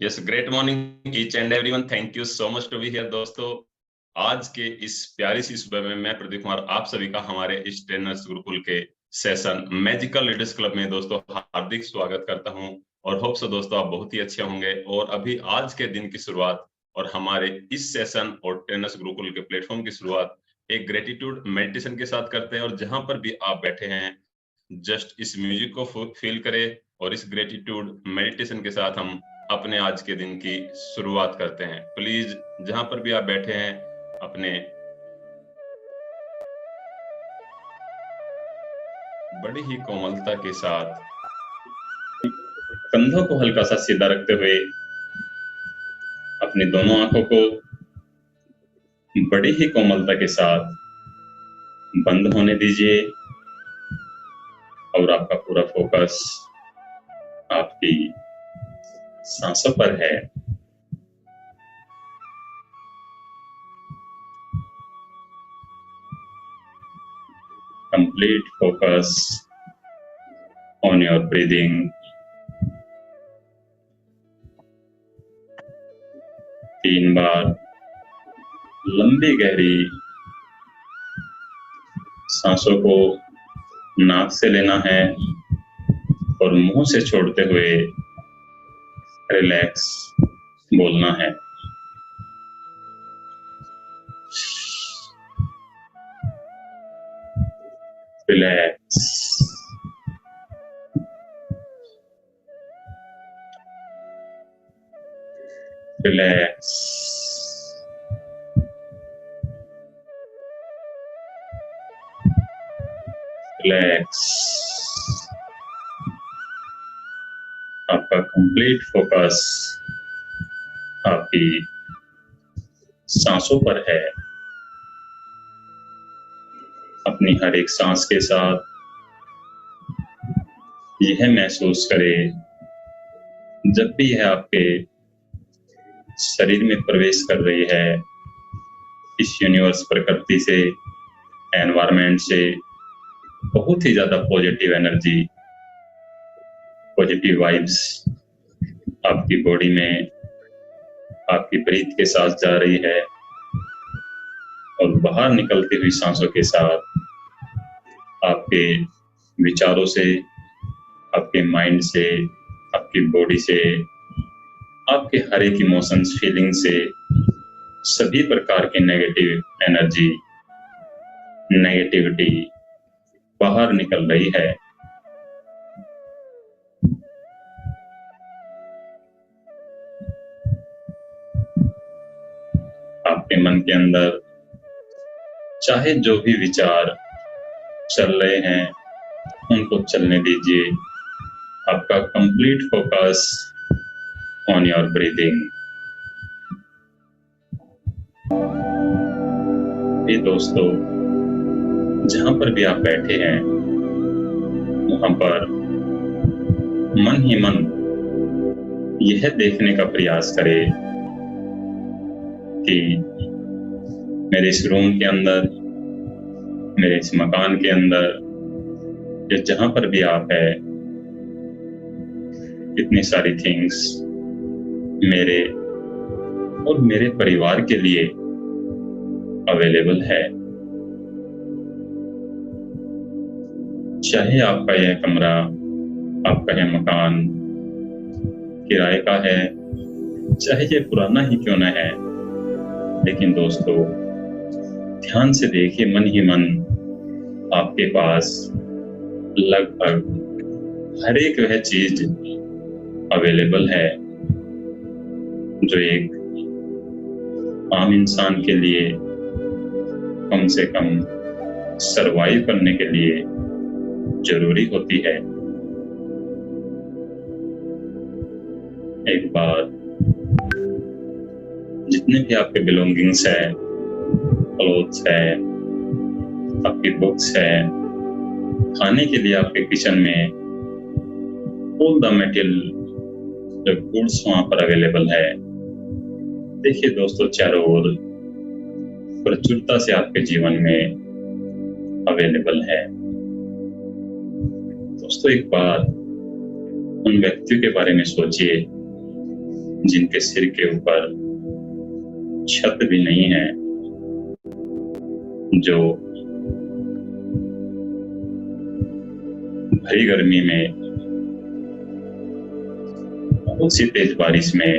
Yes, great morning each and everyone. Thank you so much to be here दोस्तों। आज के इस प्यारी सी सुबह में मैं प्रदीप कुमार आप सभी का हमारे इस ट्रेनर्स गुरुकुल के सेशन मैजिकल लीडर्स क्लब में दोस्तों हार्दिक स्वागत करता हूं। और होप सो दोस्तों आप बहुत ही अच्छे होंगे। और अभी आज के दिन की शुरुआत और हमारे इस सेशन और ट्रेनर्स गुरुकुल के प्लेटफॉर्म की शुरुआत एक ग्रेटिट्यूड मेडिटेशन के साथ करते हैं। और जहां पर भी आप बैठे हैं जस्ट इस म्यूजिक को फील करें और इस ग्रेटिट्यूड मेडिटेशन के साथ हम अपने आज के दिन की शुरुआत करते हैं। प्लीज जहां पर भी आप बैठे हैं अपने बड़ी ही कोमलता के साथ कंधों को हल्का सा सीधा रखते हुए अपनी दोनों आंखों को बड़ी ही कोमलता के साथ बंद होने दीजिए और आपका पूरा फोकस आपकी सांसों पर है। Complete focus on your breathing. तीन बार लंबी गहरी सांसों को नाक से लेना है और मुंह से छोड़ते हुए रिलैक्स बोलना है। Relax, relax, relax. आपका कंप्लीट फोकस आपकी सांसों पर है। अपनी हर एक सांस के साथ यह महसूस करें जब भी यह आपके शरीर में प्रवेश कर रही है, इस यूनिवर्स प्रकृति से, एनवायरमेंट से बहुत ही ज्यादा पॉजिटिव एनर्जी, पॉजिटिव वाइब्स आपकी बॉडी में आपकी ब्रीथ के साथ जा रही है और बाहर निकलती हुई सांसों के साथ आपके विचारों से, आपके माइंड से, आपकी बॉडी से, आपके हर एक इमोशंस, फीलिंग से सभी प्रकार की नेगेटिव एनर्जी, नेगेटिविटी बाहर निकल रही है। आपके मन के अंदर चाहे जो भी विचार चल रहे हैं उनको चलने दीजिए। आपका complete focus on your breathing. ये दोस्तों जहां पर भी आप बैठे हैं वहां पर मन ही मन यह देखने का प्रयास करें कि मेरे इस रूम के अंदर, मेरे इस मकान के अंदर, या जहां पर भी आप है, कितनी सारी थिंग्स मेरे और मेरे परिवार के लिए अवेलेबल है। चाहे आपका यह कमरा, आपका यह मकान किराए का है, चाहे ये पुराना ही क्यों न है, लेकिन दोस्तों ध्यान से देखिए, मन ही मन आपके पास लगभग हर एक वह चीज अवेलेबल है जो एक आम इंसान के लिए कम से कम सरवाइव करने के लिए जरूरी होती है। एक बार जितने भी आपके बिलोंगिंग्स है, क्लोथ्स है, आपकी बुक्स है, खाने के लिए आपके किचन में ऑल द मटेरियल जो गुड्स वहां पर अवेलेबल है, देखिए दोस्तों चारों ओर प्रचुरता से आपके जीवन में अवेलेबल है। दोस्तों एक बार उन व्यक्तियों के बारे में सोचिए जिनके सिर के ऊपर छत भी नहीं है, जो भरी गर्मी में, बहुत सी तेज बारिश में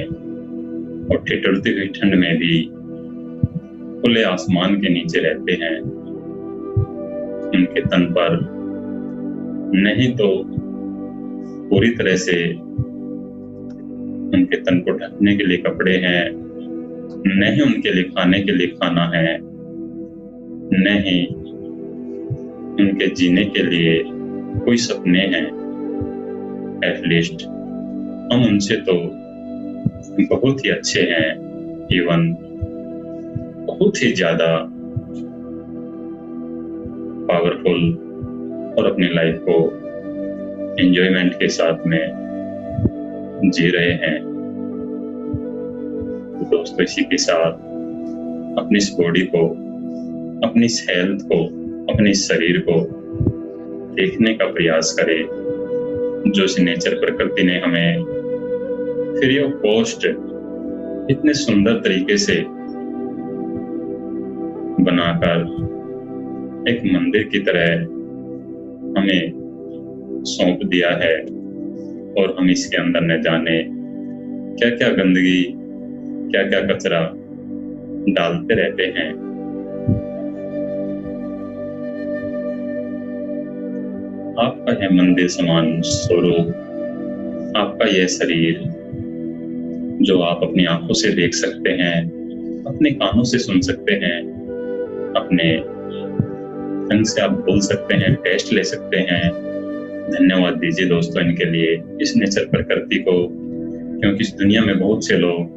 और ठिठुरती हुई ठंड में भी खुले आसमान के नीचे रहते हैं। उनके तन पर नहीं तो पूरी तरह से उनके तन को ढकने के लिए कपड़े हैं, न ही उनके लिए खाने के लिए खाना है, न ही उनके जीने के लिए कोई सपने हैं। एटलीस्ट हम उनसे तो बहुत ही अच्छे हैं, इवन बहुत ही ज्यादा पावरफुल, और अपनी लाइफ को एंजॉयमेंट के साथ में जी रहे हैं। तो दोस्तों, इसी के साथ अपनी इस बॉडी को, अपनी इस हेल्थ को, अपने इस शरीर को देखने का प्रयास करें, जो इस नेचर प्रकृति ने हमें फ्री ऑफ कॉस्ट इतने सुंदर तरीके से बनाकर एक मंदिर की तरह हमें सौंप दिया है। और हम इसके अंदर न जाने क्या क्या गंदगी, क्या क्या कचरा डालते रहते हैं। आपका यह मंदिर समान स्वरूप, आपका यह शरीर जो आप अपनी आंखों से देख सकते हैं, अपने कानों से सुन सकते हैं, अपने ढंग से आप बोल सकते हैं, टेस्ट ले सकते हैं। धन्यवाद दीजिए दोस्तों इनके लिए, इस नेचर प्रकृति को, क्योंकि इस दुनिया में बहुत से लोग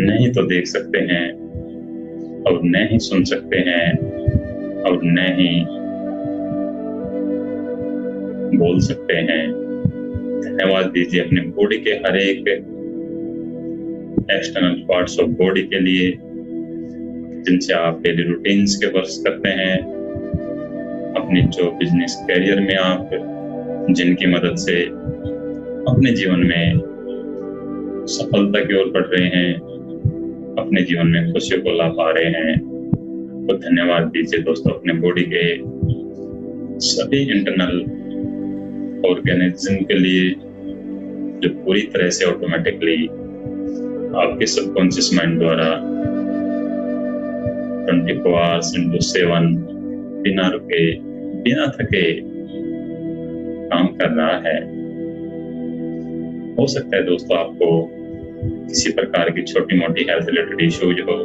नहीं तो देख सकते हैं और न ही सुन सकते हैं और न ही बोल सकते हैं। धन्यवाद दीजिए अपने बॉडी के हर एक एक्सटर्नल पार्ट्स ऑफ बॉडी के लिए, जिनसे आप डेली रूटीन्स के वर्क करते हैं, अपने जो बिजनेस कैरियर में आप जिनकी मदद से अपने जीवन में सफलता की ओर बढ़ रहे हैं, अपने जीवन में खुशियों को ला पा रहे हैं। तो धन्यवाद दीजिए दोस्तों अपने बॉडी के सभी इंटरनल ऑर्गेनिज्म के लिए, जो पूरी तरह से ऑटोमेटिकली आपके सबकॉन्शियस माइंड द्वारा 24 आवर्स into 7 बिना रुके, बिना थके काम कर रहा है। हो सकता है दोस्तों आपको किसी प्रकार की छोटी मोटी हेल्थ रिलेटेड इश्यूज हो,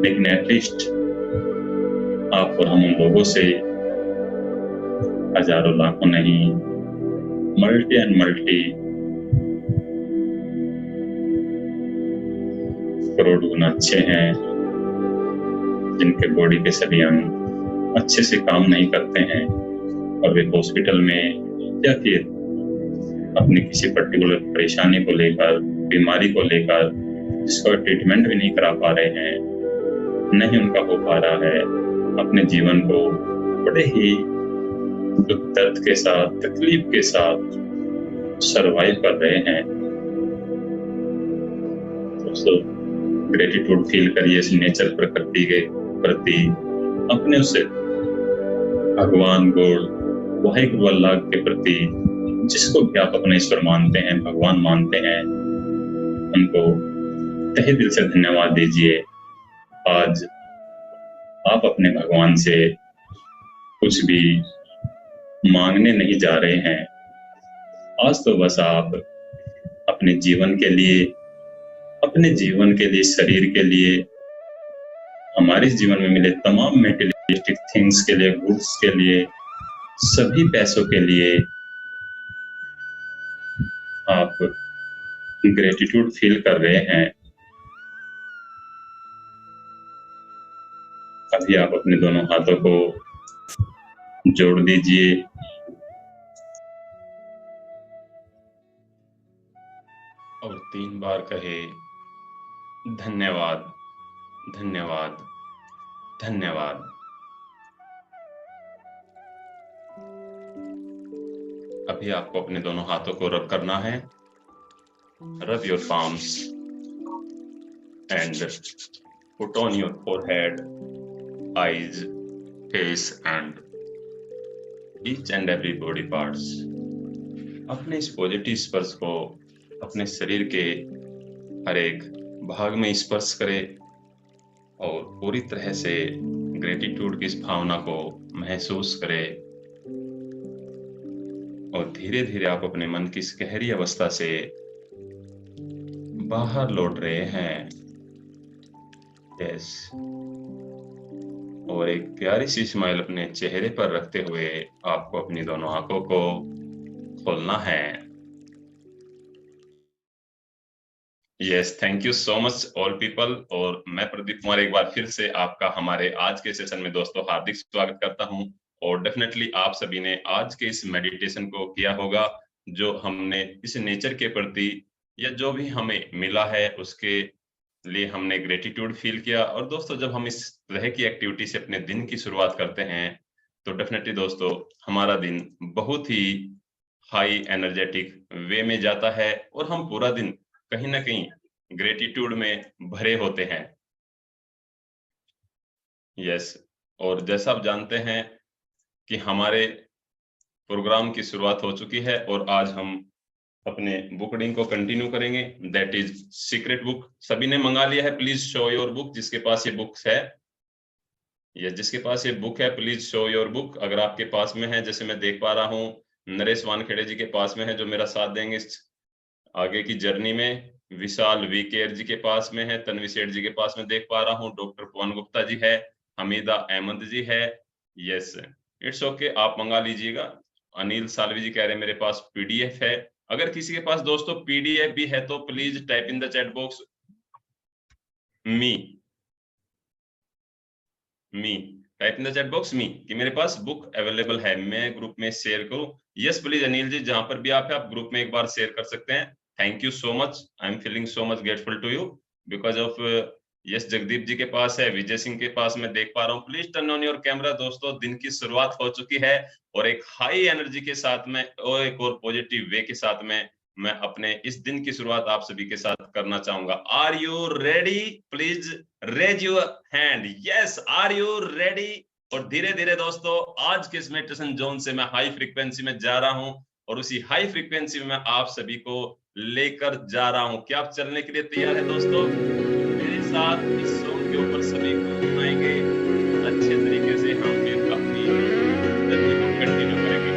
लेकिन एटलीस्ट आप और हम उन लोगों से हजारों लाखों नहीं, मल्टी एंड मल्टी करोड़ गुना अच्छे हैं, जिनके बॉडी के सभी अंग अच्छे से काम नहीं करते हैं और वे हॉस्पिटल में या फिर अपनी किसी पर्टिकुलर परेशानी को लेकर, बीमारी को लेकर जिसका ट्रीटमेंट भी नहीं करा पा रहे हैं, नहीं उनका हो पा रहा है, अपने जीवन को बड़े ही दुख दर्द के साथ, तकलीफ के साथ सरवाइव कर रहे हैं। दोस्तों, ग्रेटिट्यूड फील करिए इस नेचर प्रकृति के प्रति, अपने उसे भगवान गॉड, वाहिगुरु अल्लाह के प्रति, जिसको भी आप अपने ईश्वर मानते हैं, भगवान मानते हैं, उनको तहे दिल से धन्यवाद दीजिए। आज आप अपने भगवान से कुछ भी मांगने नहीं जा रहे हैं। आज तो बस आप अपने जीवन के लिए, अपने जीवन के लिए, शरीर के लिए, हमारे जीवन में मिले तमाम मेटेरियलिस्टिक थिंग्स के लिए, गुड्स के लिए, सभी पैसों के लिए आप ग्रेटिट्यूड फील कर रहे हैं। अभी आप अपने दोनों हाथों को जोड़ दीजिए और 3 बार कहे धन्यवाद, धन्यवाद, धन्यवाद। अभी आपको अपने दोनों हाथों को रब करना है rub your palms and put on your forehead, eyes, face and each and every body parts. अपने इस पॉजिटिव स्पर्श को अपने शरीर के हर एक भाग में स्पर्श करें और पूरी तरह से ग्रेटिट्यूड की इस भावना को महसूस करें और धीरे धीरे आप अपने मन की इस गहरी अवस्था से बाहर लौट रहे हैं। यस, और एक प्यारी सी स्माइल अपने चेहरे पर रखते हुए आपको अपनी दोनों आंखों को खोलना है। Yes, thank you so much all people. और मैं प्रदीप कुमार एक बार फिर से आपका हमारे आज के सेशन में दोस्तों हार्दिक स्वागत करता हूं। और डेफिनेटली आप सभी ने आज के इस मेडिटेशन को किया होगा, जो हमने इस नेचर के प्रति या जो भी हमें मिला है उसके लिए हमने ग्रेटिट्यूड फील किया। और दोस्तों जब हम इस तरह की एक्टिविटी से अपने दिन की शुरुआत करते हैं तो डेफिनेटली दोस्तों हमारा दिन बहुत ही हाई एनर्जेटिक वे में जाता है और हम पूरा दिन कहीं ना कहीं ग्रेटिट्यूड में भरे होते हैं। यस, और जैसा आप जानते हैं कि हमारे प्रोग्राम की शुरुआत हो चुकी है और आज हम अपने बुक रीडिंग को कंटिन्यू करेंगे, दैट इज सीक्रेट बुक। सभी ने मंगा लिया है? प्लीज शो योर बुक जिसके पास ये बुक्स है। यस, जिसके पास ये बुक है प्लीज शो योर बुक। अगर आपके पास में है, जैसे मैं देख पा रहा हूँ नरेश वानखेड़े जी के पास में है जो मेरा साथ देंगे इस आगे की जर्नी में, विशाल वीकेयर जी के पास में है, तन्वी सेठ जी के पास में देख पा रहा हूँ, डॉक्टर पवन गुप्ता जी है, हमीदा अहमद जी है। यस, इट्स ओके, आप मंगा लीजिएगा। अनिल सालवी जी कह रहे हैं मेरे पास पीडीएफ है। अगर किसी के पास दोस्तों पीडीएफ भी है तो please type in the chat box me type in the chat box me कि मेरे पास बुक अवेलेबल है, मैं ग्रुप में शेयर करूं। यस प्लीज अनिल जी, जहां पर भी आप है आप ग्रुप में एक बार शेयर कर सकते हैं। Thank you so much, I am feeling so much grateful to you because of yes. Jagdeep ji के पास है, विजय सिंह के पास मैं देख पा रहा हूँ। Please turn on your camera. दोस्तों दिन की शुरुआत हो चुकी है और एक हाई एनर्जी के साथ में और एक और पॉजिटिव वे के साथ में मैं अपने इस दिन की शुरुआत आप सभी के साथ करना चाहूंगा। Are you ready? Please raise your hand. Yes, are you ready? और धीरे धीरे दोस्तों आज के इस मेडिटेशन जोन से मैं हाई फ्रीक्वेंसी में जा रहा हूं और उसी हाई फ्रीक्वेंसी में मैं आप सभी को लेकर जा रहा हूं। क्या आप चलने के लिए तैयार है दोस्तों? मेरे साथ इस सॉन्ग के ऊपर सभी को सुनाएंगे अच्छे तरीके से, हम फिर अपनी जर्नी को कंटिन्यू करेंगे।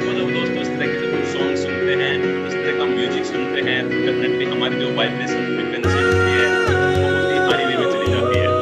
मतलब दोस्तों इस तरह के जब हम सॉन्ग सुनते हैं, इस तरह का म्यूजिक सुनते हैं तो डेफिनेटली हमारी जो वाइब्रेशन फ्रीक्वेंसी होती है वो बहुत ही हाई वे में चली जाती है।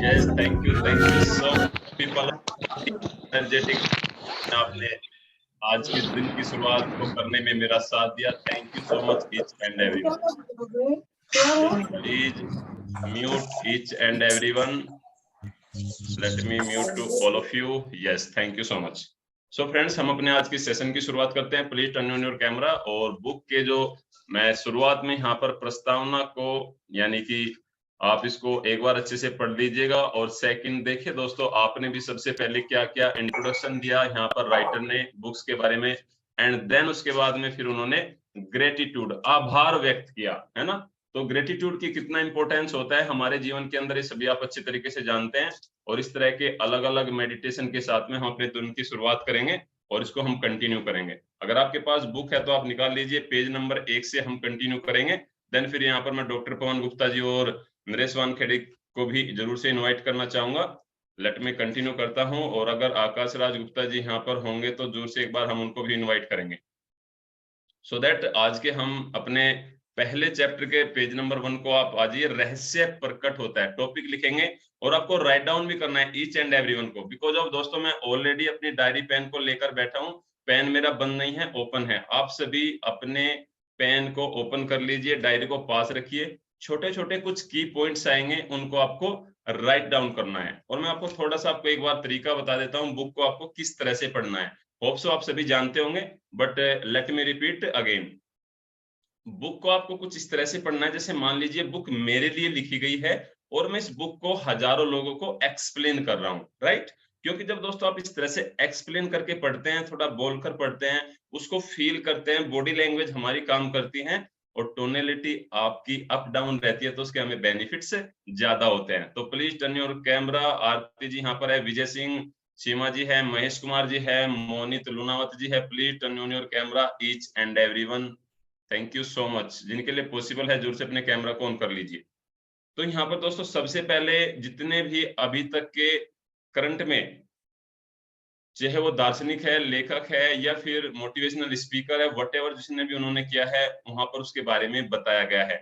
Yes, thank you so people energetic. आपने आज के दिन की शुरुआत को करने में मेरा साथ दिया. Thank you so much each and everyone. Please mute each and everyone. Let me mute to all of you. Yes, thank you so much. So friends, हम अपने आज की सेशन की शुरुआत करते हैं. Please turn on your camera. और book के जो मैं शुरुआत में यहाँ पर प्रस्तावना को यानी कि आप इसको एक बार अच्छे से पढ़ लीजिएगा. और सेकंड देखिए दोस्तों, आपने भी सबसे पहले क्या क्या इंट्रोडक्शन दिया यहाँ पर राइटर ने बुक्स के बारे में, एंड देन उसके बाद में फिर उन्होंने ग्रेटिट्यूड, आभार व्यक्त किया, है ना. तो ग्रेटिट्यूड की कितना इंपॉर्टेंस होता है हमारे जीवन के अंदर, ये सभी आप अच्छे तरीके से जानते हैं. और इस तरह के अलग अलग मेडिटेशन के साथ में हम अपने दिन की शुरुआत करेंगे और इसको हम कंटिन्यू करेंगे. अगर आपके पास बुक है तो आप निकाल लीजिए, पेज नंबर 1 से हम कंटिन्यू करेंगे. देन फिर यहाँ पर मैं डॉक्टर पवन गुप्ता जी और नरेश वानखेड़े को भी जरूर से इनवाइट करना चाहूंगा. लेट में कंटिन्यू करता हूं. और अगर आकाश राज गुप्ता जी यहाँ पर होंगे तो जरूर से एक बार हम उनको भी इनवाइट करेंगे. सो दैट आज के हम अपने पहले चैप्टर के पेज नंबर 1 को आप आजिए. रहस्य प्रकट होता है, टॉपिक लिखेंगे और आपको राइट डाउन भी करना है ईच एंड एवरीवन को. बिकॉज ऑफ दोस्तों मैं ऑलरेडी अपनी डायरी पेन को लेकर बैठा हूं. पेन मेरा बंद नहीं है, ओपन है. आप सभी अपने पेन को ओपन कर लीजिए, डायरी को पास रखिए. छोटे छोटे कुछ की पॉइंट्स आएंगे, उनको आपको राइट डाउन करना है. और मैं आपको थोड़ा सा आपको एक बार तरीका बता देता हूँ बुक को आपको किस तरह से पढ़ना है. होप सो आप सभी जानते होंगे, but let me repeat again. Book को आपको कुछ इस तरह से पढ़ना है जैसे मान लीजिए बुक मेरे लिए लिखी गई है और मैं इस बुक को हजारों लोगों को एक्सप्लेन कर रहा हूँ, राइट. क्योंकि जब दोस्तों आप इस तरह से एक्सप्लेन करके पढ़ते हैं, थोड़ा बोलकर पढ़ते हैं, उसको फील करते हैं, बॉडी लैंग्वेज हमारी काम करती है और टोनलिटी आपकी अप डाउन रहती है, तो उसके हमें बेनिफिट्स ज्यादा होते हैं. तो प्लीज टर्न योर कैमरा. आरती जी यहाँ पर है, विजय सिंह, सीमा जी है, महेश कुमार जी है, मोनित लुनावत जी है. Please turn on your camera each and everyone. Thank you so much. जिनके लिए पॉसिबल है जरूर से अपने कैमरा को ऑन कर लीजिए. तो यहाँ पर दोस्तों सबसे पहले जितने भी अभी तक के करंट में, चाहे वो दार्शनिक है, लेखक है या फिर मोटिवेशनल स्पीकर है, व्हाटएवर जिसने भी उन्होंने किया है वहां पर उसके बारे में बताया गया है.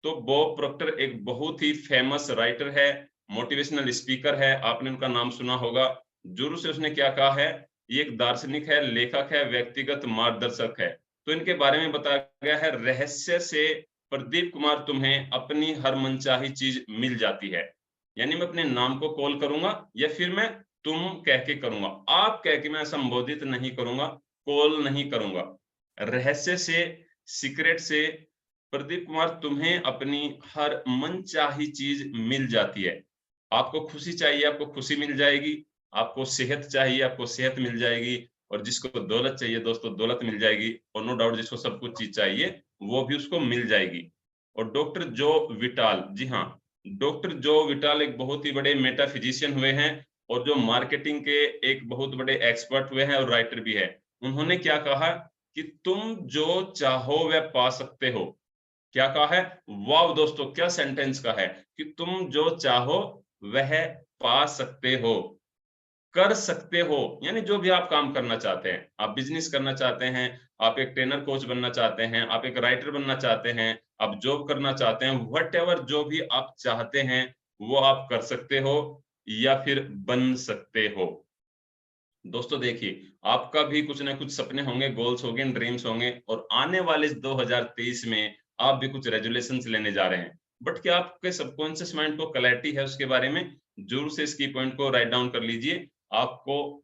तो बॉब प्रोक्टर एक बहुत ही फेमस राइटर है, मोटिवेशनल स्पीकर है, आपने उनका नाम सुना होगा जरूर से. उसने क्या कहा है, ये एक दार्शनिक है, लेखक है, व्यक्तिगत मार्गदर्शक है. तो इनके बारे में बताया गया है, रहस्य से प्रदीप कुमार तुम्हें अपनी हर मनचाही चीज मिल जाती है. यानी मैं अपने नाम को कॉल करूंगा या फिर मैं तुम कह के करूंगा, आप कह के मैं संबोधित नहीं करूंगा, कॉल नहीं करूंगा. रहस्य से, सीक्रेट से प्रदीप कुमार तुम्हें अपनी हर मनचाही चीज मिल जाती है. आपको खुशी चाहिए, आपको खुशी मिल जाएगी. आपको सेहत चाहिए, आपको सेहत मिल जाएगी. और जिसको दौलत चाहिए दोस्तों, दौलत मिल जाएगी. और नो डाउट जिसको सब कुछ चीज चाहिए वो भी उसको मिल जाएगी. और डॉक्टर जो विटाल, जी हाँ, डॉक्टर जो विटाल एक बहुत ही बड़े मेटाफिजिशियन हुए हैं और जो मार्केटिंग के एक बहुत बड़े एक्सपर्ट हुए हैं और राइटर भी है. उन्होंने क्या कहा कि तुम जो चाहो वह पा सकते हो. क्या कहा है, वाव दोस्तों, क्या सेंटेंस का है कि तुम जो चाहो वह पा सकते हो, कर सकते हो. यानी जो भी आप काम करना चाहते हैं, आप बिजनेस करना चाहते हैं, आप एक ट्रेनर कोच बनना चाहते हैं, आप एक राइटर बनना चाहते हैं, आप जॉब करना चाहते हैं, व्हाटएवर जो भी आप चाहते हैं वो आप कर सकते हो या फिर बन सकते हो. दोस्तों देखिए, आपका भी कुछ ना कुछ सपने होंगे, गोल्स होंगे, ड्रीम्स होंगे और आने वाले 2023 में आप भी कुछ रेजोल्यूशंस लेने जा रहे हैं. बट क्या आपके सबकॉन्शियस माइंड को क्लैरिटी है उसके बारे में? जरूर से इस की पॉइंट को राइट डाउन कर लीजिए. आपको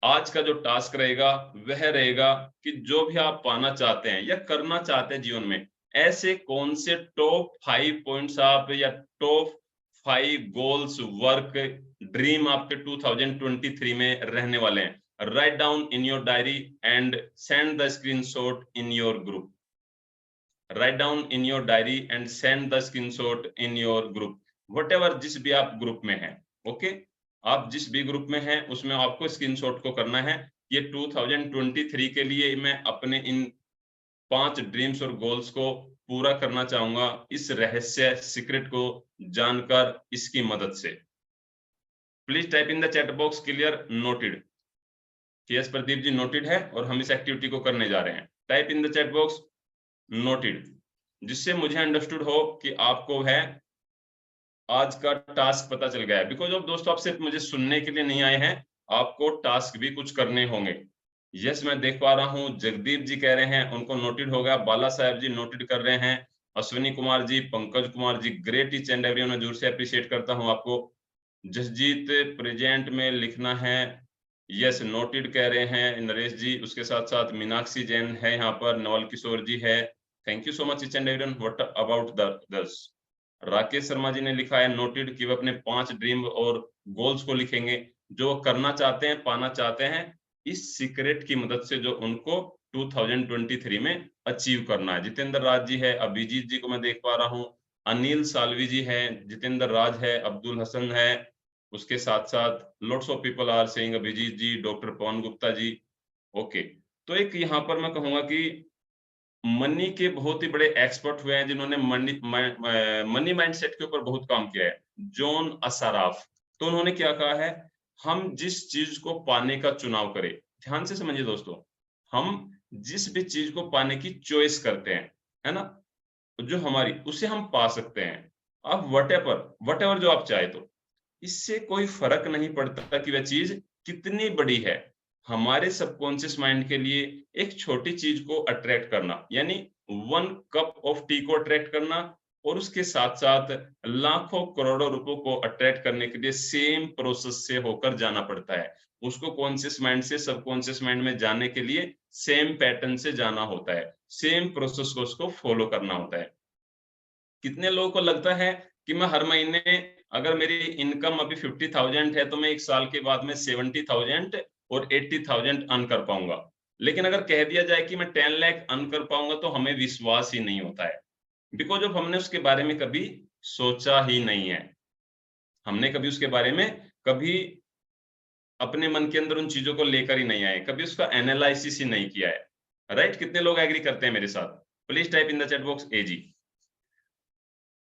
आज का जो टास्क रहेगा वह रहेगा कि जो भी आप पाना चाहते हैं या करना चाहते हैं जीवन में, ऐसे कौन से टॉप 5 पॉइंट्स आप या टॉप 5 गोल्स, वर्क, ड्रीम आपके 2023 में रहने वाले हैं। Write down in your diary and send the screenshot in your group. Write down in your diary and send the screenshot in your group, whatever, जिस भी आप ग्रुप में हैं। ओके, आप जिस भी ग्रुप में हैं उसमें आपको स्क्रीनशॉट को करना है। ये 2023 के लिए मैं अपने इन 5 ड्रीम्स और गोल्स को पूरा करना चाहूंगा, इस रहस्य सीक्रेट को जानकर इसकी मदद से। Please type in the chat box clear noted. Yes Pradeep ji, noted है और हम इस एक्टिविटी को करने जा रहे हैं। Type in the chat box noted, जिससे मुझे अंडरस्टूड हो कि आपको है आज का टास्क पता चल गया है। बिकॉज ऑफ दोस्तों, आप सिर्फ मुझे सुनने के लिए नहीं आए हैं, आपको टास्क भी कुछ करने होंगे। यस, मैं देख पा रहा हूँ जगदीप जी कह रहे हैं उनको नोटेड हो गया, बाला साहब जी नोटेड कर रहे हैं, Ashwini Kumar ji, Pankaj Kumar ji, great each and everyone, मैं जोर से अप्रिशिएट करता हूँ आपको। जसजीत प्रेजेंट में लिखना है, यस नोटेड कह रहे हैं नरेश जी। उसके साथ साथ मीनाक्षी जैन है यहाँ पर, नवल किशोर जी है, thank you so much each and everyone. What about the others? Rakesh Sharma ji ने लिखा है नोटेड कि वो अपने 5 ड्रीम और गोल्स को लिखेंगे जो करना चाहते हैं, पाना चाहते हैं, इस सीक्रेट की मदद से, जो उनको 2023 में अचीव करना है। जितेंद्र राज जी है, अभिजीत जी को मैं देख पा रहा हूँ, अनिल सालवी जी है, जितेंद्र राज है, अब्दुल हसन है, उसके साथ साथ lots of people are saying Abhijit ji, doctor Pawan Gupta ji. Okay, तो एक यहाँ पर मैं कहूंगा कि मनी के बहुत ही बड़े एक्सपर्ट हुए हैं जिन्होंने मनी माइंडसेट के ऊपर बहुत काम किया है, जॉन असराफ। तो उन्होंने क्या कहा है, हम जिस चीज को पाने का चुनाव करें, ध्यान से समझिए दोस्तों, हम जिस भी चीज को पाने की चॉइस करते हैं, है ना, जो हमारी, उसे हम पा सकते हैं। आप वटेवर जो आप चाहे, तो इससे कोई फर्क नहीं पड़ता कि वह चीज कितनी बड़ी है। हमारे सबकॉन्शियस माइंड के लिए एक छोटी चीज को अट्रैक्ट करना, यानी 1 कप ऑफ टी को अट्रैक्ट करना, और उसके साथ साथ लाखों करोड़ों रुपयों को अट्रैक्ट करने के लिए सेम प्रोसेस से होकर जाना पड़ता है। उसको कॉन्शियस माइंड से सबकॉन्शियस माइंड में जाने के लिए सेम पैटर्न से जाना होता है, सेम प्रोसेस को उसको फॉलो करना होता है। कितने लोगों को लगता है कि मैं हर महीने, अगर मेरी इनकम अभी 50,000 है तो मैं 1 साल के बाद में 70,000 और 80,000 अर्न कर पाऊंगा। लेकिन अगर कह दिया जाए कि मैं 10 लाख अर्न कर पाऊंगा, तो हमें विश्वास ही नहीं होता है, बिकॉज ऑफ हमने उसके बारे में कभी सोचा ही नहीं है। हमने कभी उसके बारे में कभी अपने मन के अंदर उन चीजों को लेकर ही नहीं आए, कभी उसका एनालिसिस ही नहीं किया है। राइट? कितने लोग एग्री करते हैं मेरे साथ? Please type in the chat box एजी।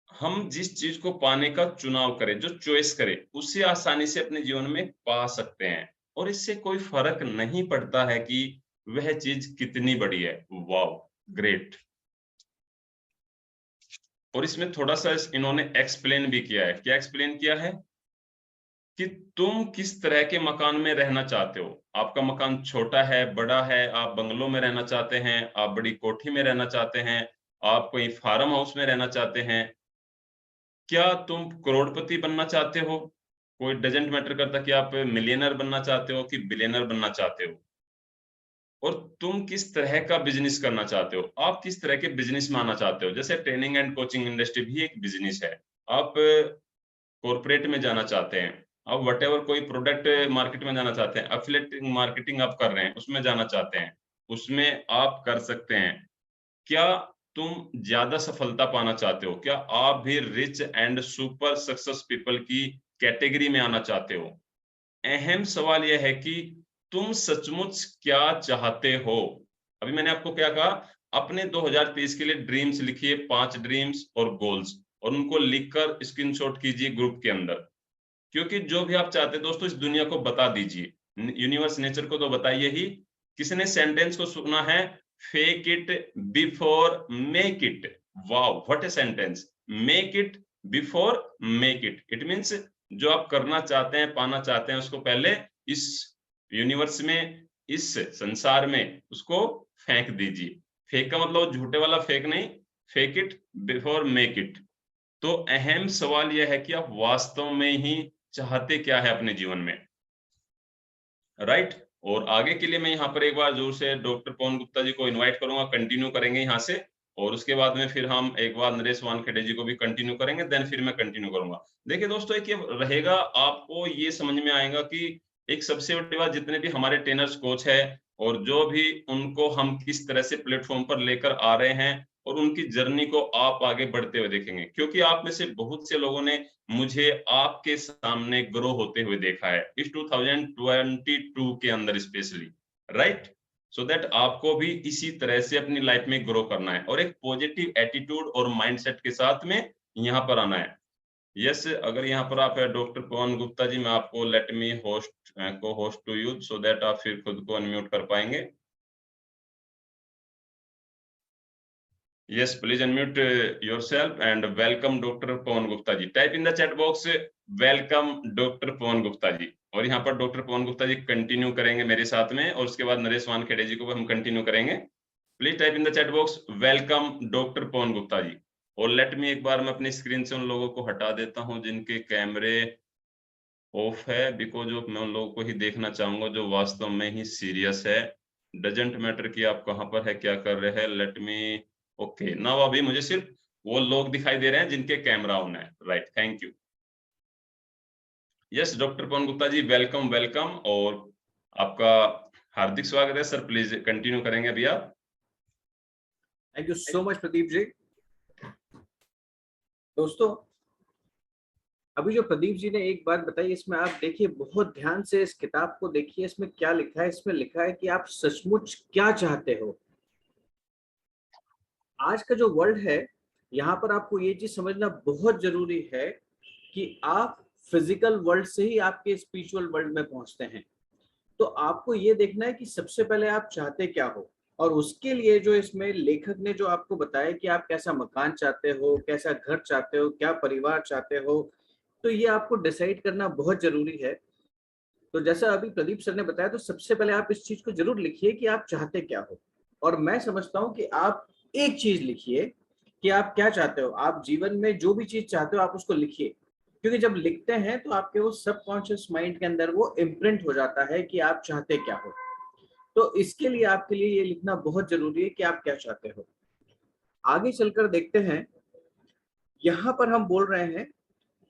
हम जिस चीज को पाने का चुनाव करें, जो चॉइस करें, उसे आसानी से अपने जीवन में पा सकते हैं, और इससे कोई फर्क नहीं पड़ता है कि वह चीज कितनी बड़ी है। Wow, great. और इसमें थोड़ा सा इन्होंने एक्सप्लेन भी किया है। क्या एक्सप्लेन किया है? कि तुम किस तरह के मकान में रहना चाहते हो। आपका मकान छोटा है, बड़ा है, आप बंगलों में रहना चाहते हैं, आप बड़ी कोठी में रहना चाहते हैं, आप कोई फार्म हाउस में रहना चाहते हैं, क्या तुम करोड़पति बनना चाहते हो? कोई डजेंट मैटर करता कि आप मिलियनर बनना चाहते हो कि बिलियनर बनना चाहते हो। और तुम किस तरह का बिजनेस करना चाहते हो, आप किस तरह के बिजनेस में आना चाहते हो। जैसे ट्रेनिंग एंड कोचिंग इंडस्ट्री भी एक बिजनेस है। आप कॉर्पोरेट में जाना चाहते हैं, आप व्हाटएवर कोई प्रोडक्ट मार्केट में जाना चाहते हैं, एफिलिएट मार्केटिंग आप कर रहे हैं, उसमें जाना चाहते हैं, उसमें आप कर सकते हैं। क्या तुम ज्यादा सफलता पाना चाहते हो? क्या आप भी rich and super success people की कैटेगरी में आना चाहते हो? अहम सवाल यह है कि तुम सचमुच क्या चाहते हो। अभी मैंने आपको क्या कहा, अपने 2023 के लिए ड्रीम्स लिखिए, 5 ड्रीम्स और गोल्स, और उनको लिखकर स्क्रीनशॉट कीजिए ग्रुप के अंदर। क्योंकि जो भी आप चाहते हैं दोस्तों, इस दुनिया को बता दीजिए, यूनिवर्स नेचर को तो बताइए ही। किसने सेंटेंस को सुना है, fake it before make it. Wow, what a sentence. Make it before make it, it means जो आप करना चाहते हैं, पाना चाहते हैं, उसको पहले इस यूनिवर्स में, इस संसार में उसको फेंक दीजिए। फेक का मतलब झूठे वाला फेक नहीं, fake it before make it. तो अहम सवाल यह है कि आप वास्तव में ही चाहते क्या है अपने जीवन में। राइट? और आगे के लिए मैं यहाँ पर एक बार जोर से डॉक्टर पवन गुप्ता जी को इनवाइट करूंगा, कंटिन्यू करेंगे यहाँ से। और उसके बाद में फिर हम एक बार नरेश वानखेड़े जी को भी कंटिन्यू करेंगे, देन फिर मैं कंटिन्यू करूंगा। देखिए दोस्तों, एक ये रहेगा, आपको ये समझ में आएगा कि एक सबसे बड़ी बात, जितने भी हमारे ट्रेनर्स कोच है और जो भी उनको हम किस तरह से प्लेटफॉर्म पर लेकर आ रहे हैं और उनकी जर्नी को आप आगे बढ़ते हुए देखेंगे, क्योंकि आप में से बहुत से लोगों ने मुझे आपके सामने ग्रो होते हुए देखा है इस 2022 के अंदर स्पेशली, राइट? सो दैट आपको भी इसी तरह से अपनी लाइफ में ग्रो करना है और एक पॉजिटिव एटीट्यूड और माइंडसेट के साथ में यहाँ पर आना है। यस, अगर यहाँ पर आप डॉक्टर पवन गुप्ता जी, मैं आपको लेट मी होस्ट को host to you so that आप फिर खुद को अनम्यूट कर पाएंगे। Yes, please unmute yourself and welcome Dr. Pawan Gupta ji. Type in the chat box welcome Dr. Pawan Gupta ji. और यहाँ पर डॉक्टर पवन गुप्ता जी कंटिन्यू करेंगे मेरे साथ में और उसके बाद नरेश वानखेड़े जी को भी हम कंटिन्यू करेंगे। Please type in the chat box welcome doctor Pawan Gupta ji. और लेट मी, एक बार मैं अपनी स्क्रीन से उन लोगों को हटा देता हूं जिनके कैमरे ऑफ है, बिकॉज मैं उन लोगों को ही देखना चाहूंगा जो वास्तव में ही सीरियस है। डजेंट मैटर कि आप कहाँ पर है, क्या कर रहे हैं। लेट मी, ओके नाउ अभी मुझे सिर्फ वो लोग दिखाई दे रहे हैं जिनके कैमरा ऑन है, right, thank you. Yes doctor Pawan Gupta ji, welcome welcome और आपका हार्दिक स्वागत है सर। प्लीज कंटिन्यू करेंगे अभी आप। Thank you so much Pradeep ji. दोस्तों, अभी जो प्रदीप जी ने एक बात बताई, इसमें आप देखिए, बहुत ध्यान से इस किताब को देखिए, इसमें क्या लिखा है। इसमें लिखा है कि आप सचमुच क्या चाहते हो। आज का जो वर्ल्ड है, यहाँ पर आपको ये चीज समझना बहुत जरूरी है कि आप फिजिकल वर्ल्ड से ही आपके स्पिरिचुअल वर्ल्ड में पहुंचते हैं। तो आपको ये देखना है कि सबसे पहले आप चाहते क्या हो, और उसके लिए जो इसमें लेखक ने जो आपको बताया कि आप कैसा मकान चाहते हो, कैसा घर चाहते हो, क्या परिवार चाहते हो, तो ये आपको डिसाइड करना बहुत जरूरी है। तो जैसा अभी प्रदीप सर ने बताया, तो सबसे पहले आप इस चीज को जरूर लिखिए कि आप चाहते क्या हो। और मैं समझता हूँ कि आप एक चीज लिखिए कि आप क्या चाहते हो। आप जीवन में जो भी चीज चाहते हो आप उसको लिखिए, क्योंकि जब लिखते हैं तो आपके वो सबकॉन्शियस माइंड के अंदर वो इम्प्रिंट हो जाता है कि आप चाहते क्या हो। तो इसके लिए आपके लिए ये लिखना बहुत जरूरी है कि आप क्या चाहते हो। आगे चलकर देखते हैं, यहाँ पर हम बोल रहे हैं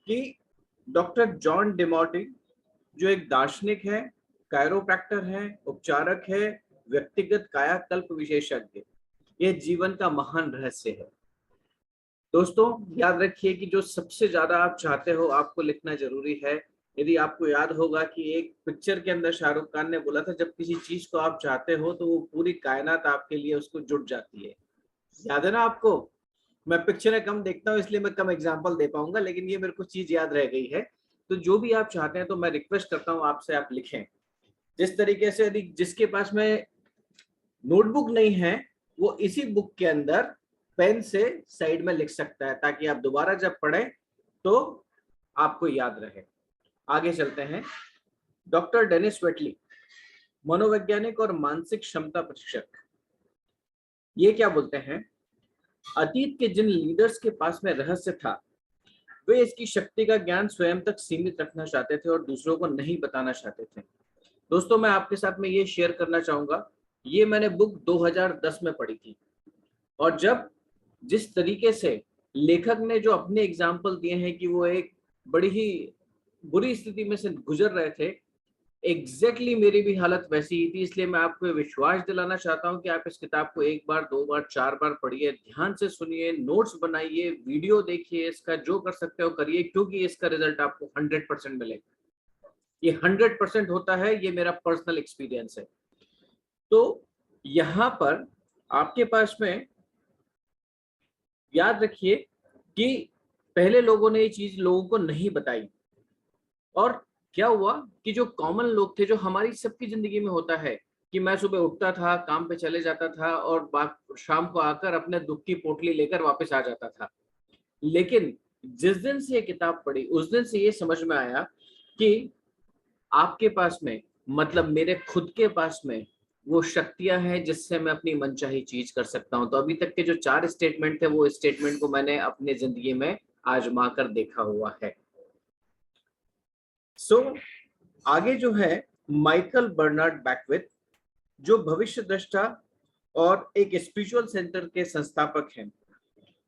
कि डॉक्टर जॉन डिमॉर्टी, जो एक दार्शनिक है, कायरोप्रैक्टर है, उपचारक है, व्यक्तिगत कायाकल्प विशेषज्ञ, ये जीवन का महान रहस्य है। दोस्तों, याद रखिए कि जो सबसे ज्यादा आप चाहते हो आपको लिखना जरूरी है। यदि आपको याद होगा कि एक पिक्चर के अंदर शाहरुख खान ने बोला था, जब किसी चीज को आप चाहते हो तो वो पूरी कायनात आपके लिए उसको जुट जाती है। याद है ना आपको? मैं पिक्चरें कम देखता हूँ इसलिए मैं कम एग्जांपल दे पाऊंगा, लेकिन ये मेरे को चीज याद रह गई है। तो जो भी आप चाहते हैं, तो मैं रिक्वेस्ट करता हूँ आपसे, आप लिखें। जिस तरीके से यदि जिसके पास में नोटबुक नहीं है, वो इसी बुक के अंदर पेन से साइड में लिख सकता है, ताकि आप दोबारा जब पढ़ें तो आपको याद रहे। आगे चलते हैं। डॉक्टर डेनिस वेटली, मनोवैज्ञानिक और मानसिक क्षमता प्रशिक्षक, ये क्या बोलते हैं? अतीत के जिन लीडर्स के पास में रहस्य था, वे इसकी शक्ति का ज्ञान स्वयं तक सीमित रखना चाहते थे और दूसरों को नहीं बताना चाहते थे। दोस्तों, मैं आपके साथ में ये शेयर करना चाहूंगा, ये मैंने बुक 2010 में पढ़ी थी, और जब जिस तरीके से लेखक ने जो अपने एग्जाम्पल दिए हैं कि वो एक बड़ी ही बुरी स्थिति में से गुजर रहे थे, एग्जैक्टली मेरी भी हालत वैसी ही थी। इसलिए मैं आपको विश्वास दिलाना चाहता हूं कि आप इस किताब को 1 बार 2 बार 4 बार पढ़िए, ध्यान से सुनिए, नोट्स बनाइए, वीडियो देखिए, इसका जो कर सकते हो करिए, क्योंकि इसका रिजल्ट आपको 100% मिलेगा। ये 100% होता है, ये मेरा पर्सनल एक्सपीरियंस है। तो यहाँ पर आपके पास में याद रखिए कि पहले लोगों ने ये चीज लोगों को नहीं बताई, और क्या हुआ कि जो कॉमन लोग थे, जो हमारी सबकी जिंदगी में होता है कि मैं सुबह उठता था, काम पे चले जाता था और शाम को आकर अपने दुख की पोटली लेकर वापस आ जाता था। लेकिन जिस दिन से ये किताब पढ़ी, उस दिन से ये समझ में आया कि आपके पास में, मतलब मेरे खुद के पास में वो शक्तियां हैं जिससे मैं अपनी मनचाही चीज कर सकता हूं। तो अभी तक के जो 4 स्टेटमेंट थे, वो स्टेटमेंट को मैंने अपनी जिंदगी में आजमा कर देखा हुआ है। आगे जो है, माइकल बर्नार्ड बैकविथ, जो भविष्य दृष्टा और एक स्पिरिचुअल सेंटर के संस्थापक हैं।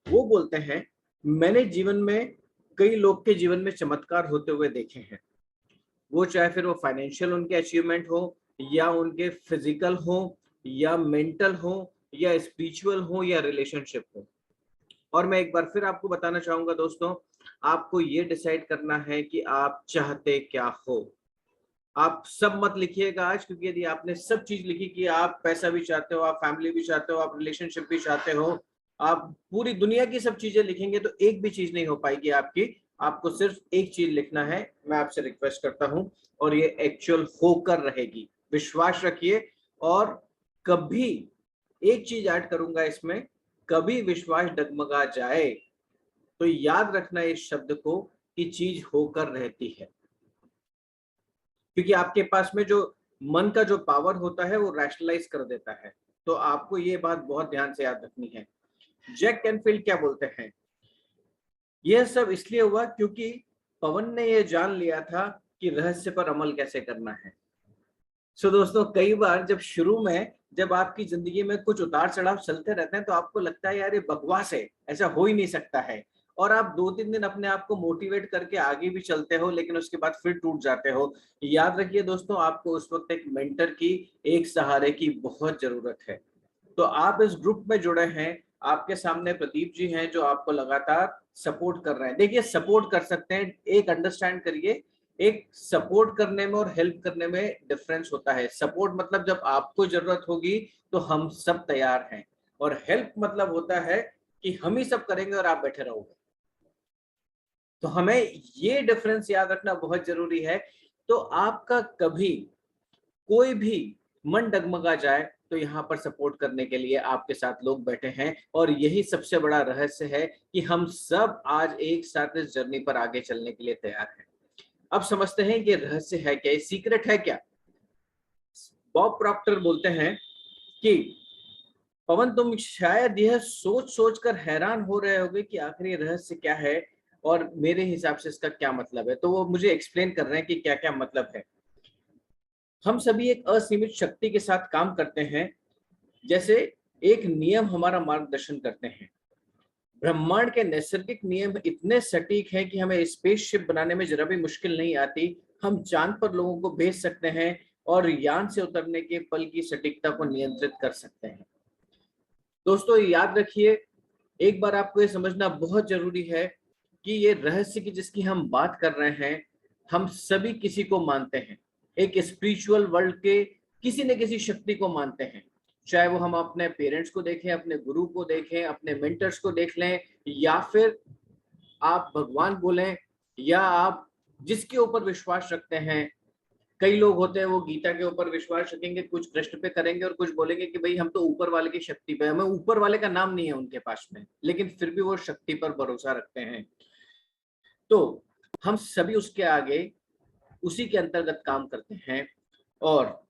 वो बोलते हैं, मैंने जीवन में कई लोग के जीवन में चमत्कार होते हुए देखे हैं, वो चाहे फिर वो फाइनेंशियल उनके अचीवमेंट हो, या उनके फिजिकल हो, या मेंटल हो, या स्पिरिचुअल हो, या रिलेशनशिप हो। और मैं एक बार फिर आपको बताना चाहूंगा दोस्तों, आपको ये डिसाइड करना है कि आप चाहते क्या हो। आप सब मत लिखिएगा आज, क्योंकि यदि आपने सब चीज लिखी कि आप पैसा भी चाहते हो, आप फैमिली भी चाहते हो, आप रिलेशनशिप भी चाहते हो, आप पूरी दुनिया की सब चीजें लिखेंगे तो एक भी चीज नहीं हो पाएगी आपकी। आपको सिर्फ एक चीज लिखना है, मैं आपसे रिक्वेस्ट करता हूं, और ये एक्चुअल होकर रहेगी, विश्वास रखिए। और कभी एक चीज ऐड करूंगा इसमें, कभी विश्वास डगमगा जाए तो याद रखना इस शब्द को कि चीज होकर रहती है, क्योंकि आपके पास में जो मन का जो पावर होता है वो रैशनलाइज कर देता है। तो आपको ये बात बहुत ध्यान से याद रखनी है। जैक कैनफील्ड क्या बोलते हैं, यह सब इसलिए हुआ क्योंकि पवन ने यह जान लिया था कि रहस्य पर अमल कैसे करना है। सो दोस्तों, कई बार जब शुरू में जब आपकी जिंदगी में कुछ उतार चढ़ाव चलते रहते हैं तो आपको लगता है यार ये बकवास है, ऐसा हो ही नहीं सकता है, और आप 2-3 दिन अपने आप को मोटिवेट करके आगे भी चलते हो, लेकिन उसके बाद फिर टूट जाते हो। याद रखिए दोस्तों, आपको उस वक्त एक मेंटर की, एक सहारे की बहुत जरूरत है। तो आप इस ग्रुप में जुड़े हैं, आपके सामने प्रदीप जी हैं जो आपको लगातार सपोर्ट कर रहे हैं। देखिए, सपोर्ट कर सकते हैं, एक अंडरस्टैंड करिए, एक सपोर्ट करने में और हेल्प करने में डिफरेंस होता है। सपोर्ट मतलब जब आपको जरूरत होगी तो हम सब तैयार हैं, और हेल्प मतलब होता है कि हम ही सब करेंगे और आप बैठे रहोगे। तो हमें ये डिफरेंस याद रखना बहुत जरूरी है। तो आपका कभी कोई भी मन डगमगा जाए तो यहाँ पर सपोर्ट करने के लिए आपके साथ लोग बैठे हैं, और यही सबसे बड़ा रहस्य है कि हम सब आज एक साथ इस जर्नी पर आगे चलने के लिए तैयार हैं। अब समझते हैं कि रहस्य है क्या, सीक्रेट है क्या। बॉब प्रॉक्टर बोलते हैं कि पवन, तुम शायद यह सोच सोच कर हैरान हो रहे होगे कि आखिर ये रहस्य क्या है और मेरे हिसाब से इसका क्या मतलब है। तो वो मुझे एक्सप्लेन कर रहे हैं कि क्या क्या मतलब है। हम सभी एक असीमित शक्ति के साथ काम करते हैं, जैसे एक नियम हमारा मार्गदर्शन करते हैं। ब्रह्मांड के नैसर्गिक नियम इतने सटीक हैं कि हमें स्पेसशिप बनाने में जरा भी मुश्किल नहीं आती। हम चांद पर लोगों को भेज सकते हैं और यान से उतरने के पल की सटीकता को नियंत्रित कर सकते हैं। दोस्तों, याद रखिए, एक बार आपको ये समझना बहुत जरूरी है कि ये रहस्य की जिसकी हम बात कर रहे हैं, हम सभी किसी को मानते हैं, एक स्पिरिचुअल वर्ल्ड के किसी न किसी शक्ति को मानते हैं। चाहे वो हम अपने पेरेंट्स को देखें, अपने गुरु को देखें, अपने मेंटर्स को देख लें, या फिर आप भगवान बोलें, या आप जिसके ऊपर विश्वास रखते हैं। कई लोग होते हैं वो गीता के ऊपर विश्वास रखेंगे, कुछ कृष्ण पे करेंगे, और कुछ बोलेंगे कि भाई हम तो ऊपर वाले की शक्ति पे, हमें ऊपर वाले का नाम नहीं है उनके पास में, लेकिन फिर भी वो शक्ति पर भरोसा रखते हैं। तो हम सभी उसके आगे उसी के अंतर्गत काम करते हैं, और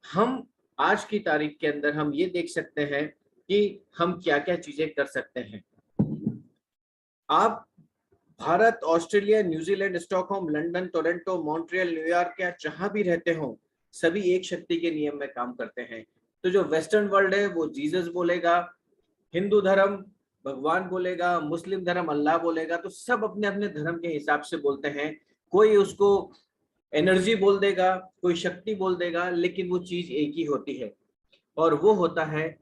हम आज की तारीख के अंदर हम ये देख सकते हैं कि हम क्या क्या चीजें कर सकते हैं। आप Bharat, Australia, New Zealand, Stockholm, London, Toronto, Montreal, New York या जहां भी रहते हो, सभी एक शक्ति के नियम में काम करते हैं। तो जो वेस्टर्न वर्ल्ड है वो जीसस बोलेगा, हिंदू धर्म भगवान बोलेगा, मुस्लिम धर्म अल्लाह बोलेगा। तो सब अपने अपने धर्म के हिसाब से बोलते हैं। कोई उसको एनर्जी बोल देगा, कोई शक्ति बोल देगा, लेकिन वो चीज एक ही होती है, और वो होता है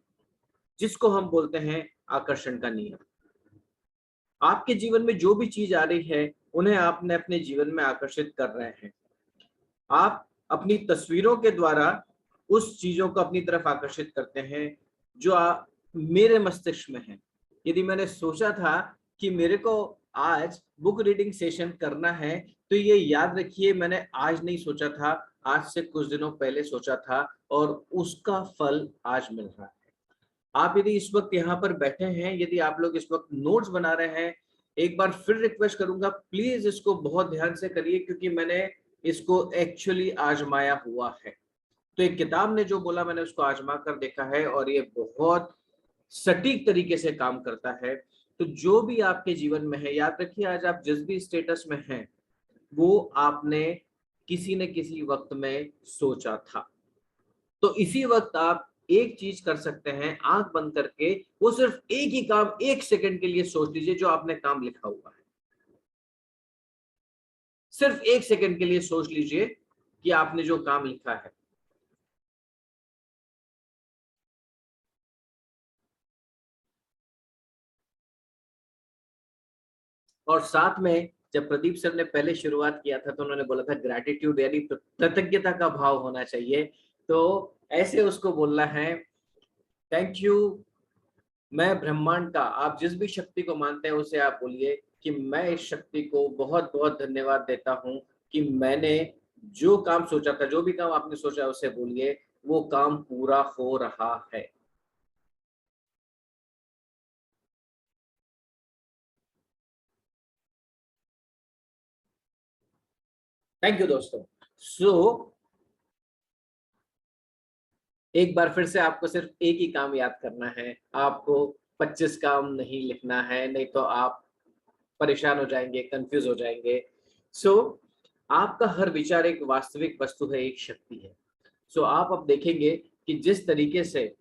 जिसको हम बोलते हैं आकर्षण का नियम। आपके जीवन में जो भी चीज आ रही है उन्हें आपने अपने जीवन में आकर्षित कर रहे हैं। आप अपनी तस्वीरों के द्वारा उस चीजों को अपनी तरफ आकर्षित करते हैं जो मेरे मस्तिष्क में है। यदि मैंने सोचा था कि मेरे को आज बुक रीडिंग सेशन करना है, तो ये याद रखिए, मैंने आज नहीं सोचा था, आज से कुछ दिनों पहले सोचा था, और उसका फल आज मिल रहा है। आप यदि इस वक्त यहाँ पर बैठे हैं, यदि आप लोग इस वक्त नोट्स बना रहे हैं, एक बार फिर रिक्वेस्ट करूंगा, प्लीज इसको बहुत ध्यान से करिए, क्योंकि मैंने इसको एक्चुअली आजमाया हुआ है। तो एक किताब ने जो बोला मैंने उसको आजमा कर देखा है, और ये बहुत सटीक तरीके से काम करता है। तो जो भी आपके जीवन में है, याद रखिए, आज आप जिस भी स्टेटस में हैं वो आपने किसी न किसी वक्त में सोचा था। तो इसी वक्त आप एक चीज कर सकते हैं, आंख बंद करके वो सिर्फ एक ही काम 1 सेकंड के लिए सोच लीजिए जो आपने काम लिखा हुआ है। सिर्फ 1 सेकंड के लिए सोच लीजिए कि आपने जो काम लिखा है। और साथ में जब प्रदीप सर ने पहले शुरुआत किया था तो उन्होंने बोला था ग्रैटिट्यूड यानी कृतज्ञता का भाव होना चाहिए, तो ऐसे उसको बोलना है, थैंक यू मैं ब्रह्मांड का, आप जिस भी शक्ति को मानते हैं उसे आप बोलिए कि मैं इस शक्ति को बहुत बहुत धन्यवाद देता हूं कि मैंने जो काम सोचा था, जो भी काम आपने सोचा उसे बोलिए, वो काम पूरा हो रहा है। थैंक यू दोस्तों। एक बार फिर से आपको सिर्फ एक ही काम याद करना है, आपको 25 काम नहीं लिखना है, नहीं तो आप परेशान हो जाएंगे, कंफ्यूज हो जाएंगे। आपका हर विचार एक वास्तविक वस्तु है, एक शक्ति है। आप अब देखेंगे कि जिस तरीके से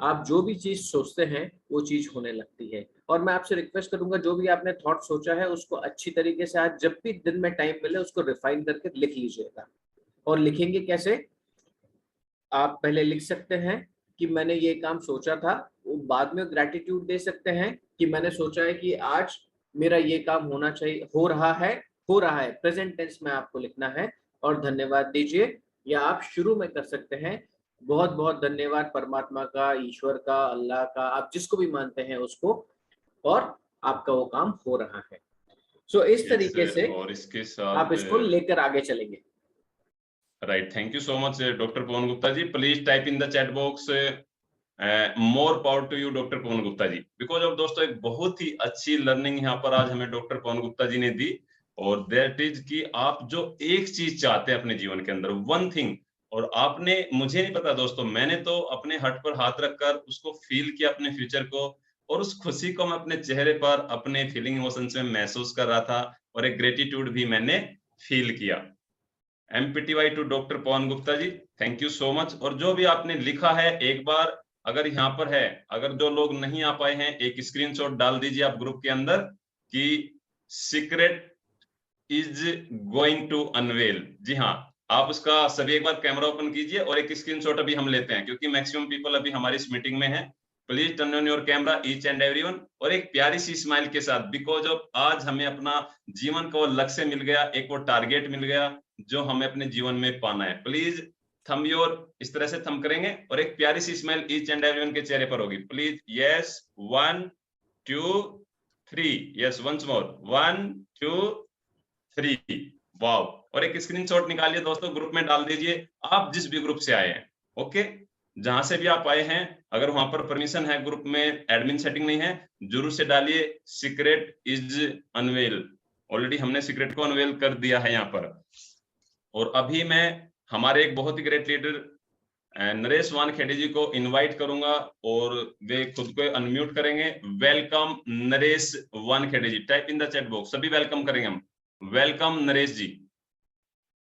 आप जो भी चीज सोचते हैं वो चीज होने लगती है। और मैं आपसे रिक्वेस्ट करूंगा, जो भी आपने थॉट सोचा है उसको अच्छी तरीके से आज जब भी दिन में टाइम मिले उसको रिफाइन करके लिख लीजिएगा। और लिखेंगे कैसे? आप पहले लिख सकते हैं कि मैंने ये काम सोचा था, वो बाद में ग्रैटिट्यूड दे सकते हैं कि मैंने सोचा है कि आज मेरा ये काम होना चाहिए, हो रहा है, प्रेजेंट टेंस में आपको लिखना है और धन्यवाद दीजिए। या आप शुरू में कर सकते हैं, बहुत बहुत धन्यवाद परमात्मा का, ईश्वर का, अल्लाह का, आप जिसको भी मानते हैं उसको, और आपका वो काम हो रहा है। इस तरीके से और इसके साथ आप इसको लेकर आगे चलेंगे। Right, thank you so much doctor Pawan Gupta ji. Please type in the chat box more power to you doctor Pawan Gupta ji, because of दोस्तों एक बहुत ही अच्छी लर्निंग यहाँ पर आज हमें डॉक्टर पवन गुप्ता जी ने दी। और दैट इज कि आप जो एक चीज चाहते हैं अपने जीवन के अंदर, वन थिंग, और आपने, मुझे नहीं पता दोस्तों, मैंने तो अपने हट पर हाथ रखकर उसको फील किया अपने फ्यूचर को, और उस खुशी को मैं अपने चेहरे पर, अपने फीलिंग इमोशंस में महसूस कर रहा था, और एक ग्रेटिट्यूड भी मैंने फील किया। MPTY to doctor Pawan Gupta ji, thank you so much. और जो भी आपने लिखा है, एक बार अगर यहाँ पर है, अगर जो लोग नहीं आ पाए हैं, एक स्क्रीनशॉट डाल दीजिए आप ग्रुप के अंदर कि secret is going to unveil. जी हाँ, आप उसका सभी एक बार कैमरा ओपन कीजिए और एक स्क्रीनशॉट अभी हम लेते हैं, क्योंकि मैक्सिमम पीपल अभी हमारी इस मीटिंग में है। Please turn on your camera each and everyone, और एक प्यारी सी स्माइल के साथ, बिकॉज ऑफ आज हमें अपना जीवन का वो लक्ष्य मिल गया, एक वो टारगेट मिल गया जो हमें अपने जीवन में पाना है। प्लीज थम योर, इस तरह से थम करेंगे और एक प्यारी सी स्माइल ईच एंड एवरीवन के चेहरे पर होगी। Please, yes, 1 2 3, yes, once more, 1 2 3, wow. और एक स्क्रीनशॉट निकालिए दोस्तों, ग्रुप में डाल दीजिए, आप जिस भी ग्रुप से आए हैं, ओके, जहां से भी आप आए हैं। अगर वहां पर परमिशन है, ग्रुप में एडमिन सेटिंग नहीं है, जरूर से डालिए सीक्रेट इज अनवेल। ऑलरेडी हमने सीक्रेट को अनवेल कर दिया है यहाँ पर। और अभी मैं हमारे एक बहुत ही ग्रेट लीडर नरेश वानखेड़े जी को इनवाइट करूंगा, और वे खुद को अनम्यूट करेंगे। Welcome Naresh Wankhede ji, type in the chat box, सभी वेलकम करेंगे हम। Welcome Naresh ji,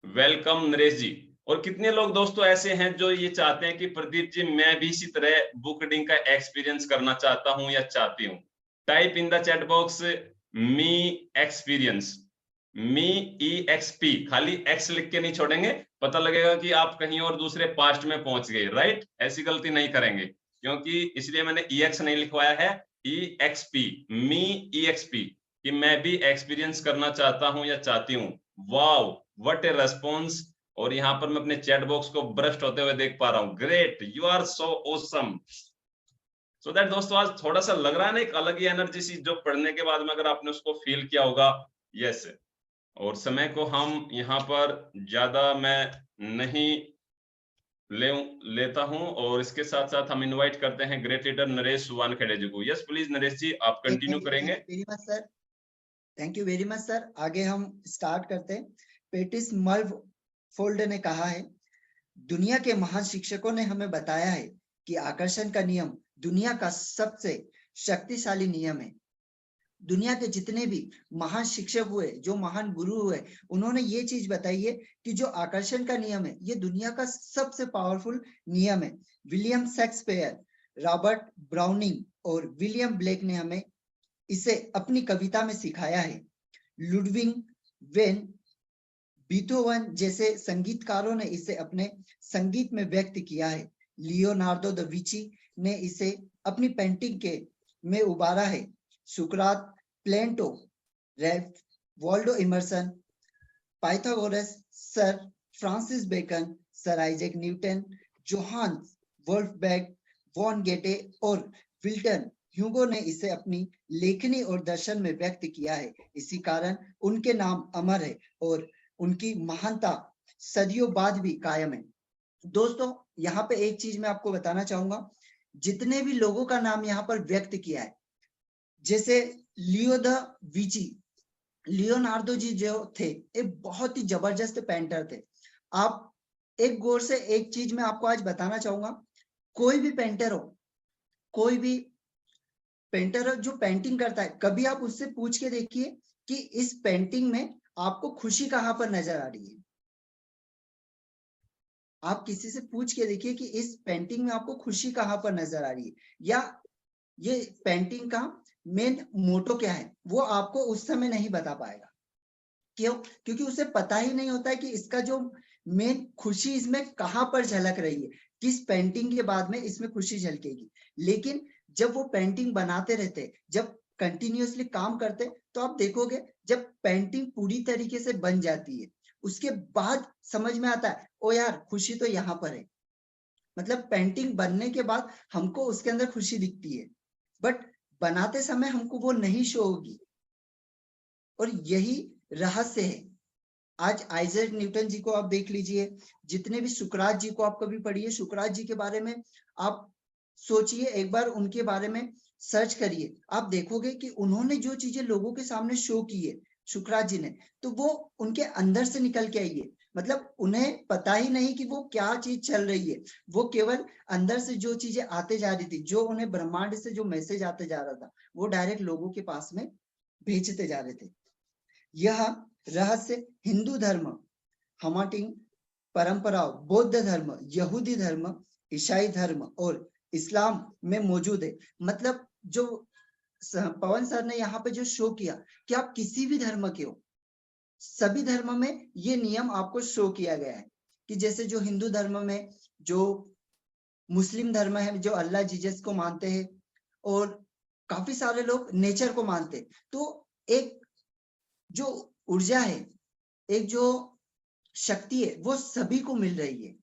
welcome Naresh ji. और कितने लोग दोस्तों ऐसे हैं जो ये चाहते हैं कि प्रदीप जी मैं भी इसी तरह बुक रीडिंग का एक्सपीरियंस करना चाहता हूं या चाहती हूं? Type in the chat box me experience, me EXP, खाली एक्स लिख के नहीं छोड़ेंगे, पता लगेगा कि आप कहीं और दूसरे पास्ट में पहुंच गए। राइट, ऐसी गलती नहीं करेंगे, क्योंकि इसलिए मैंने EX नहीं लिखवाया है, EXP, मी EXP, कि मैं भी एक्सपीरियंस करना चाहता हूं या चाहती हूं। Wow, what A response. और यहाँ पर मैं अपने चैट बॉक्स को ब्रस्ट होते हुए देख पा रहा हूँ। Great, you are so awesome. So that दोस्तों आज थोड़ा सा लग रहा है ना, एक अलग ही एनर्जी सी, जो पढ़ने के बाद में अगर आपने उसको फील किया होगा। यस, और समय को हम यहाँ पर ज्यादा मैं नहीं लेता हूं, और इसके साथ साथ हम इनवाइट करते हैं ग्रेट लीडर नरेश वानखेड़े जी को। यस प्लीज नरेश जी, आप कंटिन्यू करेंगे। Thank you very much sir. आगे हम स्टार्ट करते हैं। पेटिस मल्फोल्ड ने कहा है, दुनिया के महान शिक्षकों ने हमें बताया है कि आकर्षण का नियम दुनिया का सबसे शक्तिशाली नियम है। दुनिया के जितने भी महान शिक्षक हुए, जो महान गुरु हुए, उन्होंने ये चीज बताई है कि जो आकर्षण का नियम है ये दुनिया का सबसे पावरफुल नियम है। विलियम शेक्सपियर, रॉबर्ट ब्राउनिंग और विलियम ब्लेक ने हमें इसे अपनी कविता में सिखाया है। लुडविग वेन बीथोवन जैसे संगीतकारों ने इसे अपने संगीत में व्यक्त किया है। लियोनार्डो दा विंची ने इसे अपनी पेंटिंग के में उबारा है। सुकरात, Plato, Ralph Waldo Emerson, Pythagoras, sir Francis Bacon, sir Isaac Newton, Johann Wolfgang von Goethe और विल्टन ह्यूगो ने इसे अपनी लेखनी और दर्शन में व्यक्त किया है। इसी कारण उनके नाम अमर है और उनकी महानता सदियों बाद भी कायम है। दोस्तों, यहाँ पे एक चीज मैं आपको बताना चाहूंगा, जितने भी लोगों का नाम यहाँ पर व्यक्त किया है, जैसे लियो दा विंची, लियोनार्डो जी जो थे एक बहुत ही जबरदस्त पेंटर थे। आप एक गौर से एक चीज मैं आपको आज बताना चाहूंगा, कोई भी पेंटर हो, कोई भी पेंटर हो जो पेंटिंग करता है, कभी आप उससे पूछ के देखिए कि इस पेंटिंग में आपको खुशी कहाँ पर नजर आ रही है। आप किसी से पूछ के देखिए कि इस पेंटिंग में आपको खुशी कहाँ पर नजर आ रही है, या ये पेंटिंग का मेन मोटो क्या है, वो आपको उस समय नहीं बता पाएगा। क्यों? क्योंकि उसे पता ही नहीं होता है कि इसका जो मेन खुशी इसमें कहाँ पर झलक रही है, किस पेंटिंग के बाद में इसमें खुशी झलकेगी। लेकिन जब वो पेंटिंग बनाते रहते, जब कंटिन्यूअसली काम करते, तो आप देखोगे जब पेंटिंग पूरी तरीके से बन जाती है, उसके बाद समझ में आता है ओ यार खुशी तो यहाँ पर है। मतलब पेंटिंग बनने के बाद हमको उसके अंदर खुशी दिखती है, बट बनाते समय हमको वो नहीं शो होगी। और यही रहस्य है। आज आइजैक न्यूटन जी को आप देख लीजिए, जितने भी सुकरात जी को आप कभी पढ़िए, सुकरात जी के बारे में आप सोचिए, एक बार उनके बारे में सर्च करिए, आप देखोगे कि उन्होंने जो चीजें लोगों के सामने शो की है सुकरात जी ने, तो वो उनके अंदर से निकल के आई है। मतलब उन्हें पता ही नहीं कि वो क्या चीज चल रही है, वो केवल अंदर से जो चीजें आते जा रही थी, जो उन्हें ब्रह्मांड से जो मैसेज आते जा रहा था, वो डायरेक्ट लोगों के पास में भेजते जा रहे थे। यह रहस्य हिंदू धर्म, हमाटिंग परंपरा, बौद्ध धर्म, यहूदी धर्म, ईसाई धर्म और इस्लाम में मौजूद है। मतलब जो पवन सर ने यहाँ पे जो शो किया कि आप किसी भी धर्म के हो, सभी धर्म में ये नियम आपको शो किया गया है कि जैसे जो हिंदू धर्म में, जो मुस्लिम धर्म है, जो अल्लाह जीसस को मानते हैं, और काफी सारे लोग नेचर को मानते हैं। तो एक जो ऊर्जा है, एक जो शक्ति है, वो सभी को मिल रही है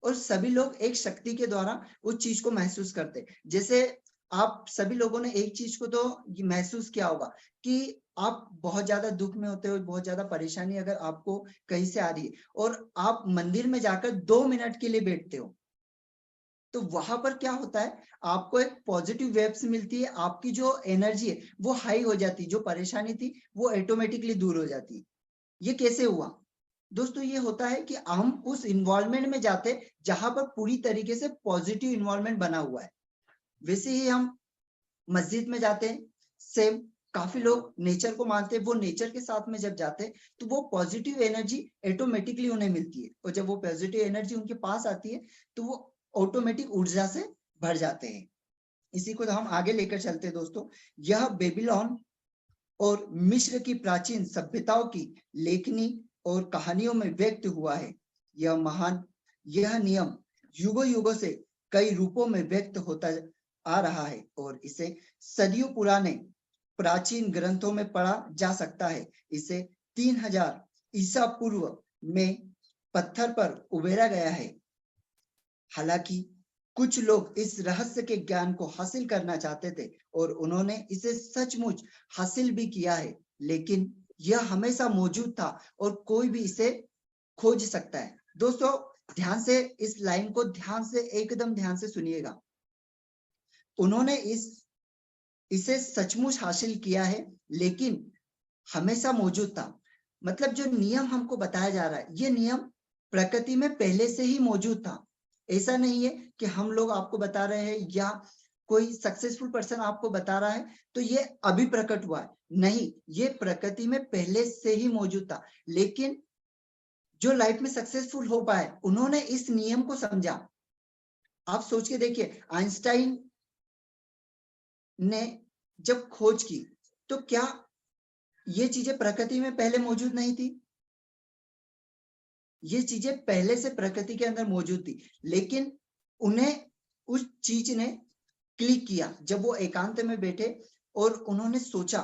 और सभी लोग एक शक्ति के द्वारा उस चीज को महसूस करते। जैसे आप सभी लोगों ने एक चीज को तो महसूस किया होगा कि आप बहुत ज्यादा दुख में होते हो, बहुत ज्यादा परेशानी अगर आपको कहीं से आ रही है और आप मंदिर में जाकर 2 मिनट के लिए बैठते हो, तो वहां पर क्या होता है, आपको एक पॉजिटिव वेव्स मिलती है, आपकी जो एनर्जी है वो हाई हो जाती है, जो परेशानी थी वो ऑटोमेटिकली दूर हो जाती है। ये कैसे हुआ दोस्तों? ये होता है कि हम उस इन्वॉल्वमेंट में जाते जहां पर पूरी तरीके से पॉजिटिव इन्वॉल्वमेंट बना हुआ है। वैसे ही हम मस्जिद में जाते हैं, सेम काफी लोग नेचर को मानते हैं, वो नेचर के साथ में जब जाते हैं तो वो पॉजिटिव एनर्जी ऑटोमेटिकली उन्हें मिलती है, और जब वो पॉजिटिव एनर्जी उनके पास आती है तो वो ऑटोमेटिक ऊर्जा से भर जाते हैं। इसी को हम आगे लेकर चलते हैं दोस्तों। यह बेबीलोन और मिस्र की प्राचीन सभ्यताओं की लेखनी और कहानियों में व्यक्त हुआ है। यह नियम युगों युगों से कई रूपों में व्यक्त होता आ रहा है और इसे सदियों पुराने प्राचीन ग्रंथों में पढ़ा जा सकता है। इसे 3000 ईसा पूर्व में पत्थर पर उबेरा गया है। हालांकि कुछ लोग इस रहस्य के ज्ञान को हासिल करना चाहते थे और उन्होंने इसे सचमुच हासिल भी किया है, लेकिन यह हमेशा मौजूद था और कोई भी इसे खोज सकता है। दोस्तों ध्यान से इस लाइन को एकदम ध्यान से सुनिएगा। उन्होंने इसे सचमुच हासिल किया है, लेकिन हमेशा मौजूद था। मतलब जो नियम हमको बताया जा रहा है, ये नियम प्रकृति में पहले से ही मौजूद था। ऐसा नहीं है कि हम लोग आपको बता रहे हैं या कोई सक्सेसफुल पर्सन आपको बता रहा है तो ये अभी प्रकट हुआ है, नहीं, ये प्रकृति में पहले से ही मौजूद था। लेकिन जो लाइफ में सक्सेसफुल हो पाए उन्होंने इस नियम को समझा। आप सोच के देखिए, आइंस्टाइन ने जब खोज की तो क्या ये चीजें प्रकृति में पहले मौजूद नहीं थी? ये चीजें पहले से प्रकृति के अंदर मौजूद थी, लेकिन उन्हें उस चीज ने क्लिक किया जब वो एकांत में बैठे और उन्होंने सोचा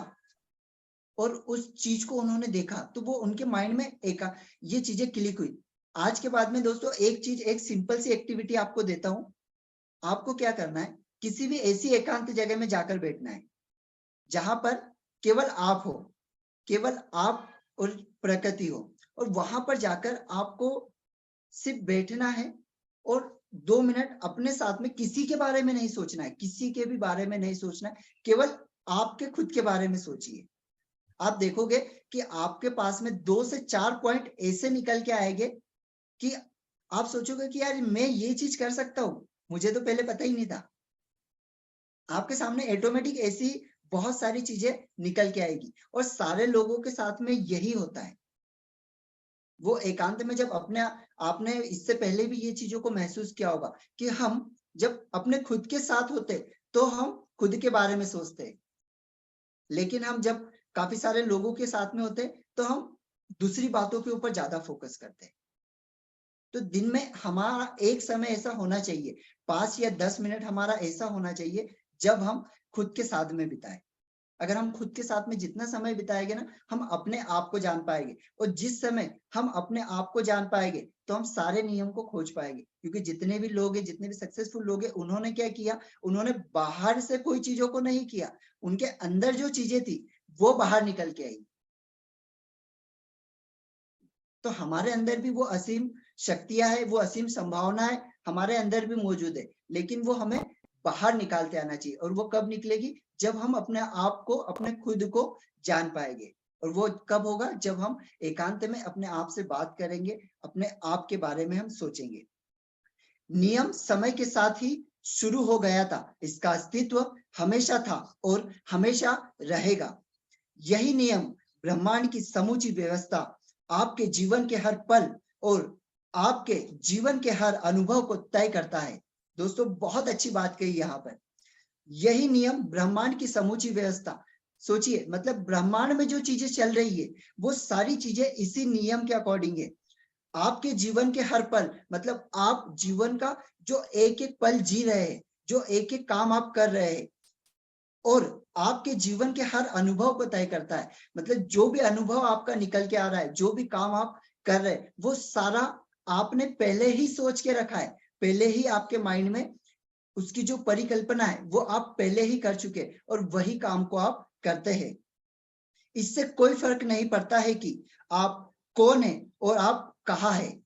और उस चीज को उन्होंने देखा, तो वो उनके माइंड में ये चीजें क्लिक हुई। आज के बाद में दोस्तों एक चीज, एक सिंपल सी एक्टिविटी आपको देता हूं। आपको क्या करना है, किसी भी ऐसी एकांत जगह में जाकर बैठना है जहां पर केवल आप हो, केवल आप और प्रकृति हो, और वहां पर जाकर आपको सिर्फ बैठना है और 2 मिनट अपने साथ में किसी के बारे में नहीं सोचना है, किसी के भी बारे में नहीं सोचना है, केवल आपके खुद के बारे में सोचिए। आप देखोगे कि आपके पास में 2 से 4 पॉइंट ऐसे निकल के आएंगे कि आप सोचोगे कि यार मैं ये चीज कर सकता हूं, मुझे तो पहले पता ही नहीं था। आपके सामने ऑटोमेटिक ऐसी बहुत सारी चीजें निकल के आएगी, और सारे लोगों के साथ में यही होता है। वो एकांत में जब आपने इससे पहले भी ये चीजों को महसूस किया होगा कि हम जब अपने खुद के साथ होते तो हम खुद के बारे में सोचते, लेकिन हम जब काफी सारे लोगों के साथ में होते तो हम दूसरी बातों के ऊपर ज्यादा फोकस करते। तो दिन में हमारा एक समय ऐसा होना चाहिए, 5 या 10 मिनट हमारा ऐसा होना चाहिए जब हम खुद के साथ में बिताएं। अगर हम खुद के साथ में जितना समय बिताएंगे ना, हम अपने आप को जान पाएंगे, और जिस समय हम अपने आप को जान पाएंगे तो हम सारे नियम को खोज पाएंगे। क्योंकि जितने भी लोग हैं, जितने भी सक्सेसफुल लोग हैं, उन्होंने क्या किया, उन्होंने बाहर से कोई चीजों को नहीं किया, उनके अंदर जो चीजें थी वो बाहर निकल के आई। तो हमारे अंदर भी वो असीम शक्तियां है, वो असीम संभावना है हमारे अंदर भी मौजूद है, लेकिन वो हमें बाहर निकालते आना चाहिए। और वो कब निकलेगी, जब हम अपने आप को, अपने खुद को जान पाएंगे। और वो कब होगा, जब हम एकांत में अपने आप से बात करेंगे, अपने आप के बारे में हम सोचेंगे। नियम समय के साथ ही शुरू हो गया था, इसका अस्तित्व हमेशा था और हमेशा रहेगा। यही नियम ब्रह्मांड की समूची व्यवस्था आपके जीवन के हर पल और आपके जीवन के हर अनुभव को तय करता है। दोस्तों बहुत अच्छी बात कही यहाँ पर, यही नियम ब्रह्मांड की समूची व्यवस्था। सोचिए, मतलब ब्रह्मांड में जो चीजें चल रही है वो सारी चीजें इसी नियम के अकॉर्डिंग है। आपके जीवन के हर पल, मतलब आप जीवन का जो एक एक पल जी रहे हैं, जो एक एक काम आप कर रहे हैं, और आपके जीवन के हर अनुभव को तय करता है। मतलब जो भी अनुभव आपका निकल के आ रहा है, जो भी काम आप कर रहे हैं, वो सारा आपने पहले ही सोच के रखा है, पहले ही आपके माइंड में उसकी जो परिकल्पना है वो आप पहले ही कर चुके, और वही काम को आप करते हैं। इससे कोई फर्क नहीं पड़ता है कि आप कौन है और आप कहाँ है।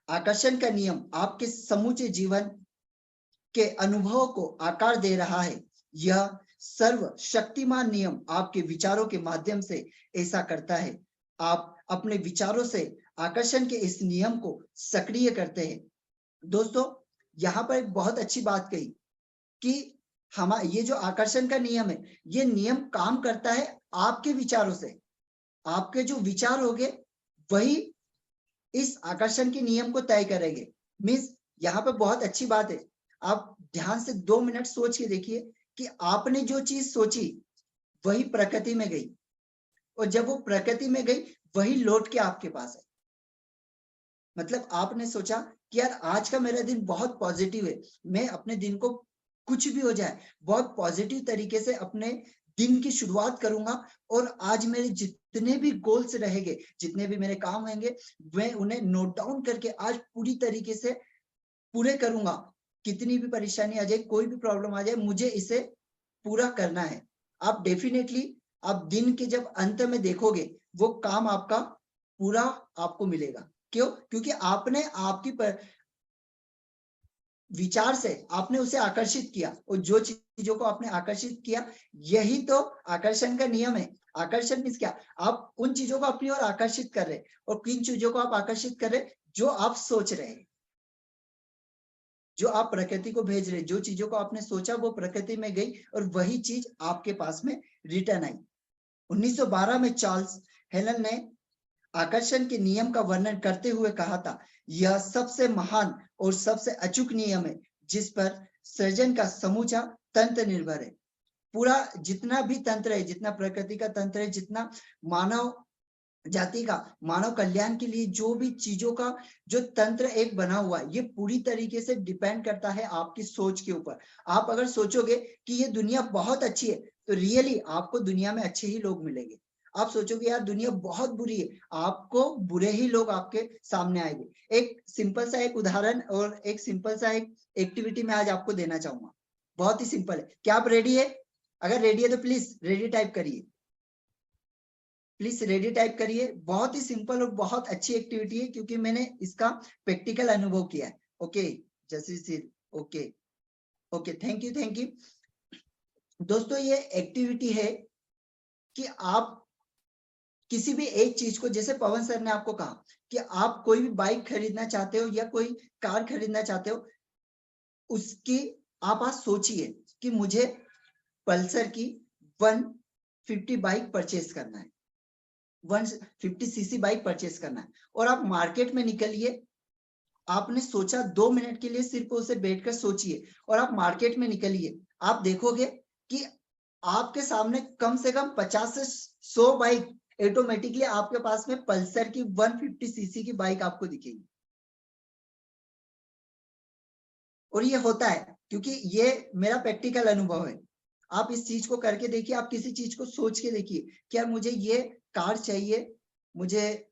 आकर्षण का नियम आपके समूचे जीवन के अनुभव को आकार दे रहा है। यह सर्वशक्तिमान नियम आपके विचारों के माध्यम से ऐसा करता है। आप अपने विचारों से आकर्षण के इस नियम को सक्रिय करते हैं। दोस्तों यहाँ पर एक बहुत अच्छी बात कही कि ये जो आकर्षण का नियम है, ये नियम काम करता है आपके विचारों से। आपके जो विचार होंगे वही इस आकर्षण के नियम को तय करेंगे। मीन्स यहाँ पे बहुत अच्छी बात है, आप ध्यान से 2 मिनट सोच के देखिए कि आपने जो चीज सोची वही प्रकृति में गई, और जब वो प्रकृति में गई वही लौट के आपके पास है। मतलब आपने सोचा कि यार आज का मेरा दिन बहुत पॉजिटिव है, मैं अपने दिन को कुछ भी हो जाए बहुत पॉजिटिव तरीके से अपने दिन की शुरुआत करूंगा, और आज मेरे जितने भी गोल्स रहेंगे, जितने भी मेरे काम होंगे, मैं उन्हें नोट डाउन करके आज पूरी तरीके से पूरे करूंगा। कितनी भी परेशानी आ जाए, कोई भी प्रॉब्लम आ जाए, मुझे इसे पूरा करना है। आप डेफिनेटली आप दिन के जब अंत में देखोगे वो काम आपका पूरा आपको मिलेगा। क्यों? क्योंकि आपने आपकी विचार से आपने उसे आकर्षित किया, और जो चीजों को आपने आकर्षित किया यही तो आकर्षण का नियम है। आकर्षण मीन्स क्या? आप उन चीजों को अपनी ओर आकर्षित कर रहे, और किन चीजों को आप आकर्षित कर रहे? जो आप सोच रहे हैं, जो आप प्रकृति को भेज रहे, जो चीजों को आपने सोचा वो प्रकृति में गई और वही चीज आपके पास में रिटर्न आई। 1912 में चार्ल्स हेलन ने आकर्षण के नियम का वर्णन करते हुए कहा था, यह सबसे महान और सबसे अचूक नियम है जिस पर सृजन का समूचा तंत्र निर्भर है। पूरा जितना भी तंत्र है, जितना प्रकृति का तंत्र है, जितना मानव जाति का मानव कल्याण के लिए जो भी चीजों का जो तंत्र एक बना हुआ है, ये पूरी तरीके से डिपेंड करता है आपकी सोच के ऊपर। आप अगर सोचोगे कि ये दुनिया बहुत अच्छी है तो रियली आपको दुनिया में अच्छे ही लोग मिलेंगे। आप सोचोगे यार दुनिया बहुत बुरी है, आपको बुरे ही लोग आपके सामने आएंगे। एक सिंपल सा एक उदाहरण और एक सिंपल सा एक एक्टिविटी मैं आज आपको देना चाहूंगा, बहुत ही सिंपल है। क्या आप रेडी है? अगर रेडी है तो प्लीज रेडी टाइप करिए, प्लीज रेडी टाइप करिए। बहुत ही सिंपल और बहुत अच्छी एक्टिविटी है क्योंकि मैंने इसका प्रैक्टिकल अनुभव किया है। ओके जैसे okay okay, thank you thank you. दोस्तों ये एक्टिविटी है कि आप किसी भी एक चीज को, जैसे पवन सर ने आपको कहा कि आप कोई भी बाइक खरीदना चाहते हो या कोई कार खरीदना चाहते हो, उसकी आप आज सोचिए कि मुझे पल्सर की 150 बाइक परचेस करना है, 150 सीसी बाइक परचेस करना है, और आप मार्केट में निकलिए। आपने सोचा 2 मिनट के लिए सिर्फ उसे बैठकर सोचिए और आप मार्केट में निकलिए। आप देखोगे कि आपके सामने कम से कम 50 से 100 बाइक ऑटोमेटिकली आपके पास में पल्सर की 150 सीसी की बाइक आपको दिखेगी। और ये होता है क्योंकि ये मेरा प्रैक्टिकल अनुभव है। आप इस चीज को करके देखिए, आप किसी चीज को सोच के देखिए कि यार मुझे ये कार चाहिए, मुझे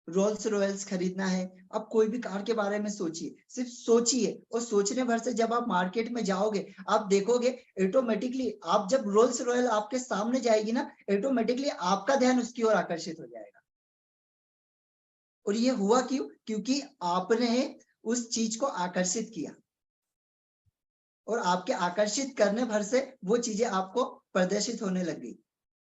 रोल्स रॉयल्स खरीदना है। आप कोई भी कार के बारे में सोचिए, सिर्फ सोचिए, और सोचने भर से जब आप मार्केट में जाओगे आप देखोगे ऑटोमेटिकली, आप जब रोल्स रॉयल आपके सामने जाएगी ना, ऑटोमेटिकली आपका ध्यान उसकी ओर आकर्षित हो जाएगा। और ये हुआ क्यों? क्योंकि आपने उस चीज को आकर्षित किया और आपके आकर्षित करने भर से वो चीजें आपको प्रदर्शित होने लग गई।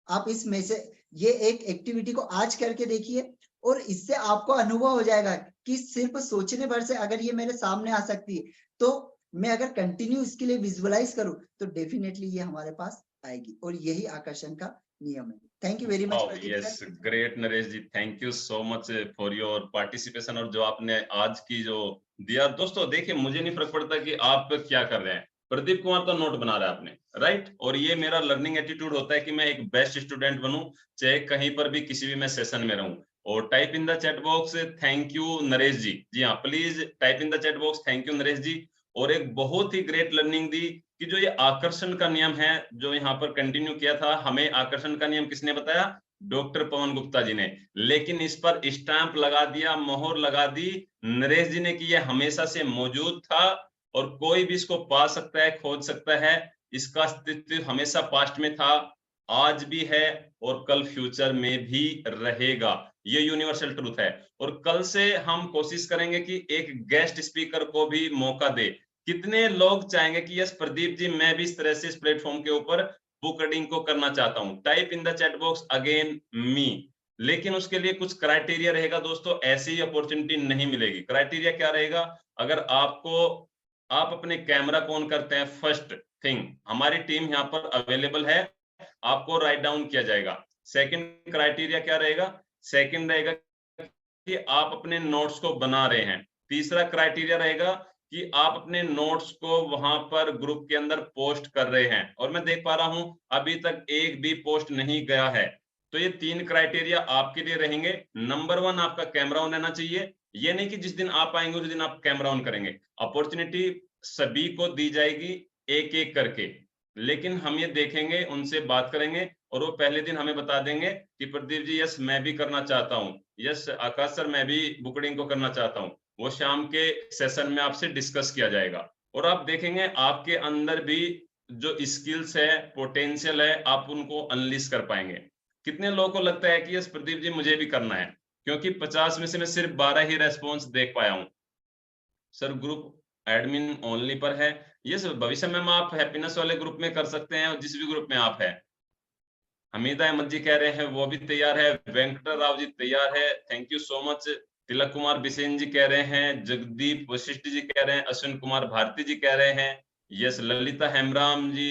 आप इसमें से ये एक एक्टिविटी को आज करके देखिए और इससे आपको अनुभव हो जाएगा कि सिर्फ सोचने भर से अगर ये मेरे सामने आ सकती है तो मैं अगर कंटिन्यू इसके लिए विजुअलाइज करूं तो डेफिनेटली ये हमारे पास आएगी। और यही आकर्षण का नियम है। Thank you very much. Yes great Naresh ji, thank you so much for your participation और जो आपने आज की जो दिया। दोस्तों देखिए, मुझे नहीं फर्क पड़ता कि आप क्या कर रहे हैं, प्रदीप कुमार तो नोट बना रहा है आपने, राइट। और ये मेरा लर्निंग एटीट्यूड होता है कि मैं एक बेस्ट स्टूडेंट बनूं, चाहे कहीं पर भी किसी भी मैं सेशन में रहूं। और type in the chat box thank you Naresh ji. जी हाँ, please type in the chat box thank you Naresh ji. और एक बहुत ही ग्रेट लर्निंग दी कि जो ये आकर्षण का नियम है जो यहाँ पर कंटिन्यू किया था, हमें आकर्षण का नियम किसने बताया? डॉक्टर पवन गुप्ता जी ने। लेकिन इस पर स्टैंप लगा दिया, मोहर लगा दी नरेश जी ने कि ये हमेशा से मौजूद था और कोई भी इसको पा सकता है, खोज सकता है। इसका अस्तित्व हमेशा पास्ट में था, आज भी है और कल फ्यूचर में भी रहेगा। ये यूनिवर्सल ट्रूथ है। और कल से हम कोशिश करेंगे कि एक गेस्ट स्पीकर को भी मौका दे। कितने लोग चाहेंगे कि यस प्रदीप जी मैं भी इस तरह से इस प्लेटफॉर्म के ऊपर बुक रीडिंग को करना चाहता हूं? Type in the chat box again me. लेकिन उसके लिए कुछ क्राइटेरिया रहेगा दोस्तों, ऐसी अपॉर्चुनिटी नहीं मिलेगी। क्राइटेरिया क्या रहेगा? अगर आप अपने कैमरा को ऑन करते हैं, फर्स्ट थिंग हमारी टीम यहाँ पर अवेलेबल है, आपको राइट डाउन किया जाएगा। सेकंड क्राइटेरिया क्या रहेगा? सेकंड रहेगा कि आप अपने नोट्स को बना रहे हैं। तीसरा क्राइटेरिया रहेगा कि आप अपने नोट्स को वहां पर ग्रुप के अंदर पोस्ट कर रहे हैं। और मैं देख पा रहा हूं अभी तक एक भी पोस्ट नहीं गया है। तो ये 3 क्राइटेरिया आपके लिए रहेंगे। नंबर 1 आपका कैमरा ऑन रहना चाहिए। ये नहीं कि जिस दिन आप आएंगे उस दिन आप कैमरा ऑन करेंगे। अपॉर्चुनिटी सभी को दी जाएगी एक एक करके, लेकिन हम ये देखेंगे, उनसे बात करेंगे और वो पहले दिन हमें बता देंगे कि प्रदीप जी यस मैं भी करना चाहता हूँ, यस आकाश सर मैं भी बुक रीडिंग को करना चाहता हूँ। वो शाम के सेशन में आपसे डिस्कस किया जाएगा और आप देखेंगे आपके अंदर भी जो स्किल्स है, पोटेंशियल है, आप उनको अनलिश कर पाएंगे। कितने लोगों को लगता है कि यस प्रदीप जी मुझे भी करना है? क्योंकि 50 में से मैं सिर्फ 12 ही रेस्पॉन्स देख पाया हूँ। सर ग्रुप एडमिन ओनली पर है। यस भविष्य में आप हैप्पीनेस वाले ग्रुप में कर सकते हैं, जिस भी ग्रुप में आप है। हमीदा अहमद जी कह रहे हैं वो भी तैयार है। वेंकटर राव जी तैयार है, थैंक यू सो मच। तिलक कुमार बिसेन जी कह रहे हैं, जगदीप वशिष्ठ जी कह रहे हैं, अश्विन कुमार भारती जी कह रहे हैं, यस ललिता हेमराम जी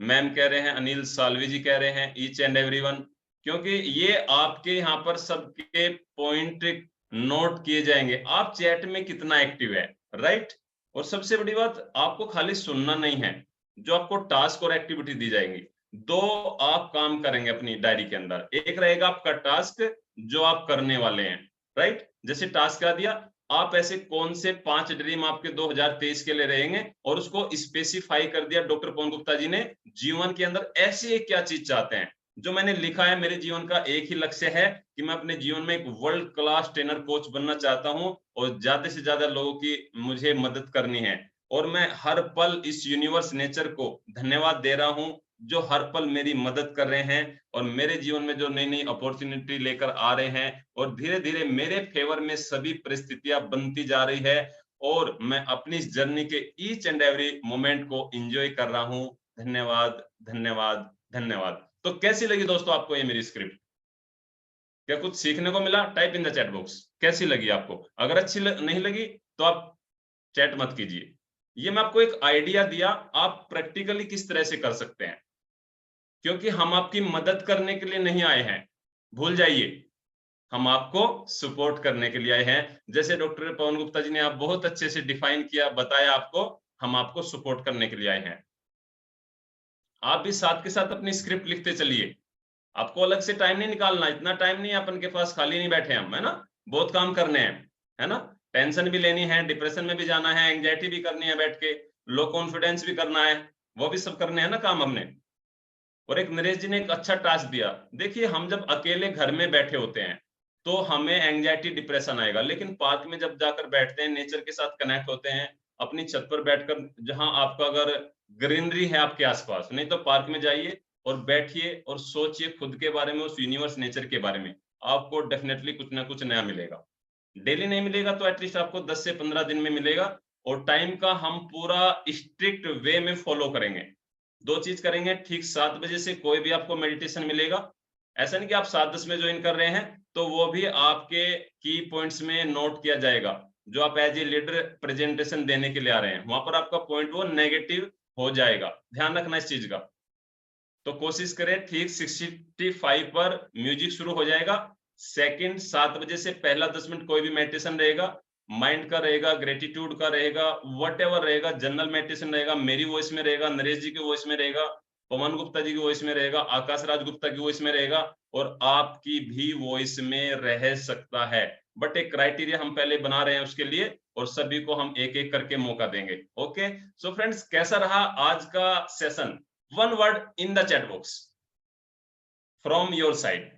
मैम कह रहे हैं, अनिल सालवी जी कह रहे हैं, ईच एंड एवरीवन, क्योंकि ये आपके यहाँ पर सबके पॉइंट नोट किए जाएंगे, आप चैट में कितना एक्टिव है, राइट। और सबसे बड़ी बात, आपको खाली सुनना नहीं है, जो आपको टास्क और एक्टिविटी दी जाएंगी, दो आप काम करेंगे अपनी डायरी के अंदर। एक रहेगा आपका टास्क जो आप करने वाले हैं, राइट। जैसे टास्क क्या दिया, आप ऐसे कौन से 5 ड्रीम आपके 2023 के लिए रहेंगे, और उसको स्पेसिफाई कर दिया डॉक्टर पवन गुप्ता जी ने, जीवन के अंदर ऐसी क्या चीज चाहते हैं। जो मैंने लिखा है, मेरे जीवन का एक ही लक्ष्य है कि मैं अपने जीवन में एक वर्ल्ड क्लास ट्रेनर कोच बनना चाहता हूं, और ज्यादा से ज्यादा लोगों की मुझे मदद करनी है। और मैं हर पल इस यूनिवर्स नेचर को धन्यवाद दे रहा हूं, जो हर पल मेरी मदद कर रहे हैं, और मेरे जीवन में जो नई नई अपॉर्चुनिटी लेकर आ रहे हैं, और धीरे धीरे मेरे फेवर में सभी परिस्थितियां बनती जा रही है, और मैं अपनी इस जर्नी के ईच एंड एवरी मोमेंट को एंजॉय कर रहा हूं। धन्यवाद धन्यवाद धन्यवाद। तो कैसी लगी दोस्तों आपको ये मेरी स्क्रिप्ट? क्या कुछ सीखने को मिला? Type in the chat box कैसी लगी आपको। अगर अच्छी नहीं लगी तो आप चैट मत कीजिए। ये मैं आपको एक आइडिया दिया, आप प्रैक्टिकली किस तरह से कर सकते हैं, क्योंकि हम आपकी मदद करने के लिए नहीं आए हैं, भूल जाइए, हम आपको सपोर्ट करने के लिए आए हैं। जैसे डॉक्टर पवन गुप्ता जी ने आप बहुत अच्छे से डिफाइन किया, बताया आपको, हम आपको सपोर्ट करने के लिए आए हैं। आप भी साथ के साथ अपनी स्क्रिप्ट लिखते चलिए, आपको अलग से टाइम नहीं निकालना, इतना टाइम नहीं है अपन के पास, खाली नहीं बैठे हम, है ना, बहुत काम करने हैं, है ना। टेंशन भी लेनी है, डिप्रेशन में भी जाना है, एंग्जाइटी भी करनी है बैठ के, लो कॉन्फिडेंस भी करना है, वो भी सब करने हैं ना काम हमने। और एक नरेश जी ने एक अच्छा टास्क दिया, देखिए हम जब अकेले घर में बैठे होते हैं तो हमें एंग्जाइटी डिप्रेशन आएगा, लेकिन पार्क में जब जाकर बैठते हैं, नेचर के साथ कनेक्ट होते हैं, अपनी छत पर बैठकर, जहां आपका अगर ग्रीनरी है आपके आसपास, नहीं तो पार्क में जाइए और बैठिए और सोचिए खुद के बारे में, उस यूनिवर्स नेचर के बारे में, आपको डेफिनेटली कुछ ना कुछ नया मिलेगा। डेली नहीं मिलेगा तो एटलीस्ट आपको 10 से 15 दिन में मिलेगा। और टाइम का हम पूरा स्ट्रिक्ट वे में फॉलो करेंगे। दो चीज करेंगे, ठीक 7 बजे से कोई भी आपको मेडिटेशन मिलेगा। ऐसा नहीं कि आप 7:10 में ज्वाइन कर रहे हैं तो वो भी आपके की पॉइंट्स में नोट किया जाएगा, जो आप एज ए लीडर प्रेजेंटेशन देने के लिए आ रहे हैं, वहां पर आपका पॉइंट वो नेगेटिव हो जाएगा, ध्यान रखना इस चीज का। तो कोशिश करें ठीक 65 पर म्यूजिक शुरू हो जाएगा, सेकंड 7 बजे से पहला 10 मिनट कोई भी मेडिटेशन रहेगा, माइंड का रहेगा, ग्रेटिट्यूड का रहेगा, व्हाटएवर रहेगा, जनरल मेडिटेशन रहेगा, मेरी वॉइस में रहेगा, नरेश जी की वॉइस में रहेगा, पवन गुप्ता जी की वॉइस में रहेगा, आकाश राज गुप्ता की वॉइस में रहेगा, और आपकी भी वॉइस में रह सकता है। बट एक क्राइटेरिया हम पहले बना रहे हैं उसके लिए, और सभी को हम एक एक करके मौका देंगे। ओके, सो फ्रेंड्स, कैसा रहा आज का session? One word in the chat box from your side.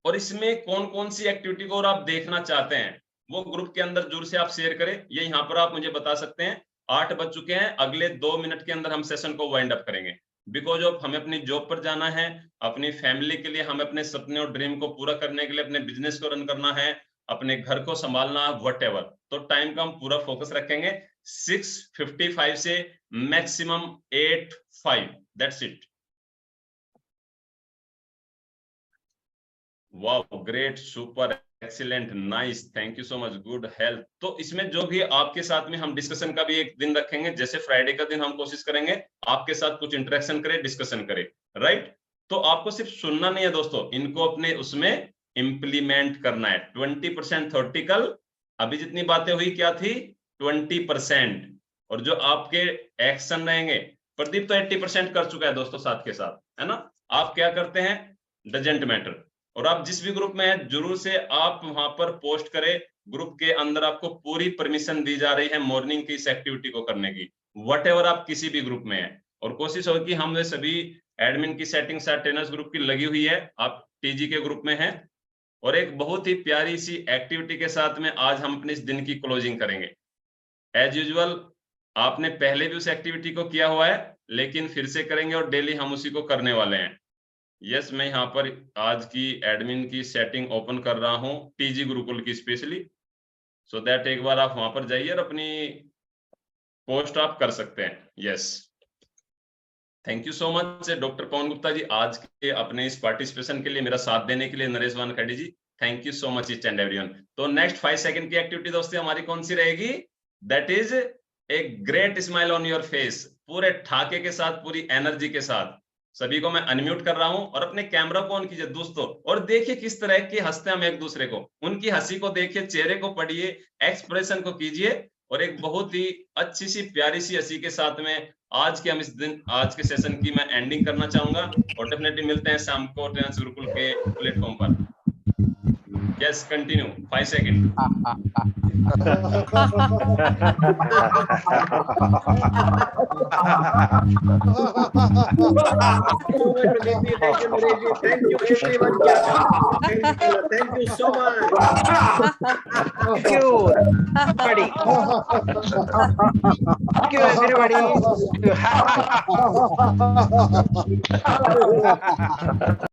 और इसमें कौन कौन सी एक्टिविटी को और आप देखना चाहते हैं वो ग्रुप के अंदर जरूर से आप शेयर करें। ये यहाँ पर आप मुझे बता सकते हैं। 8 बज चुके हैं, अगले 2 मिनट के अंदर हम सेशन को वाइंड अप करेंगे, बिकॉज ऑफ हमें अपनी जॉब पर जाना है, अपनी फैमिली के लिए, हमें अपने सपने और ड्रीम को पूरा करने के लिए अपने बिजनेस को रन करना है, अपने घर को संभालना, व्हाटएवर। तो टाइम का हम पूरा फोकस रखेंगे 6:55 से maximum 8:05, that's it. Wow, great, super, excellent, nice, thank you so much, good health. तो इसमें जो भी आपके साथ में हम डिस्कशन का भी एक दिन रखेंगे, जैसे फ्राइडे का दिन हम कोशिश करेंगे आपके साथ कुछ इंटरेक्शन करें, डिस्कशन करें, राइट। तो आपको सिर्फ सुनना नहीं है दोस्तों, इनको अपने उसमें इंप्लीमेंट करना है। 20% थ्योरेटिकल, अभी जितनी बातें हुई क्या थी, 20%, और जो आपके एक्शन रहेंगे, प्रदीप तो 80% कर चुका है दोस्तों साथ के साथ, है ना। आप क्या करते हैं, डजेंट मैटर। और आप जिस भी ग्रुप में हैं जरूर से आप वहां पर पोस्ट करें, ग्रुप के अंदर आपको पूरी परमिशन दी जा रही है मॉर्निंग की इस एक्टिविटी को करने की, व्हाटएवर आप किसी भी ग्रुप में हैं। और कोशिश होगी, हम सभी एडमिन की सेटिंग ट्रेनर्स ग्रुप की लगी हुई है, आप टीजी के ग्रुप में हैं। और एक बहुत ही प्यारी सी एक्टिविटी के साथ में आज हम अपने इस दिन की क्लोजिंग करेंगे। एज यूजुअल आपने पहले भी उस एक्टिविटी को किया हुआ है, लेकिन फिर से करेंगे और डेली हम उसी को करने वाले हैं। यस, मैं यहाँ पर आज की एडमिन की सेटिंग ओपन कर रहा हूँ टीजी गुरुकुल की स्पेशली, सो दैट एक बार आप वहां पर जाइए और अपनी पोस्ट आप कर सकते हैं। Yes, thank you so much doctor Pawan Gupta ji, आज के अपने इस पार्टिसिपेशन के लिए, मेरा साथ देने के लिए, Naresh Wankhede ji, thank you so much each and everyone. तो नेक्स्ट 5 सेकंड की एक्टिविटी दोस्तों हमारी कौन सी रहेगी? That is a great smile on your face. पूरे ठाके के साथ, पूरी एनर्जी के साथ सभी को मैं अनम्यूट कर रहा हूं और अपने कैमरा को ऑन कीजिए दोस्तों, और देखिए किस तरह की हंसते हैं हम एक दूसरे को। उनकी हंसी को देखिए, चेहरे को पढ़िए, एक्सप्रेशन को कीजिए, और एक बहुत ही अच्छी सी प्यारी सी हंसी के साथ में आज के सेशन की मैं एंडिंग करना चाहूंगा। और डेफिनेटली मिलते हैं शाम को ट्रेनर्स गुरुकुल के प्लेटफॉर्म पर। Yes, continue, 5 second. Thank you everyone. Thank you so much. Thank you, everybody. Thank you, everybody.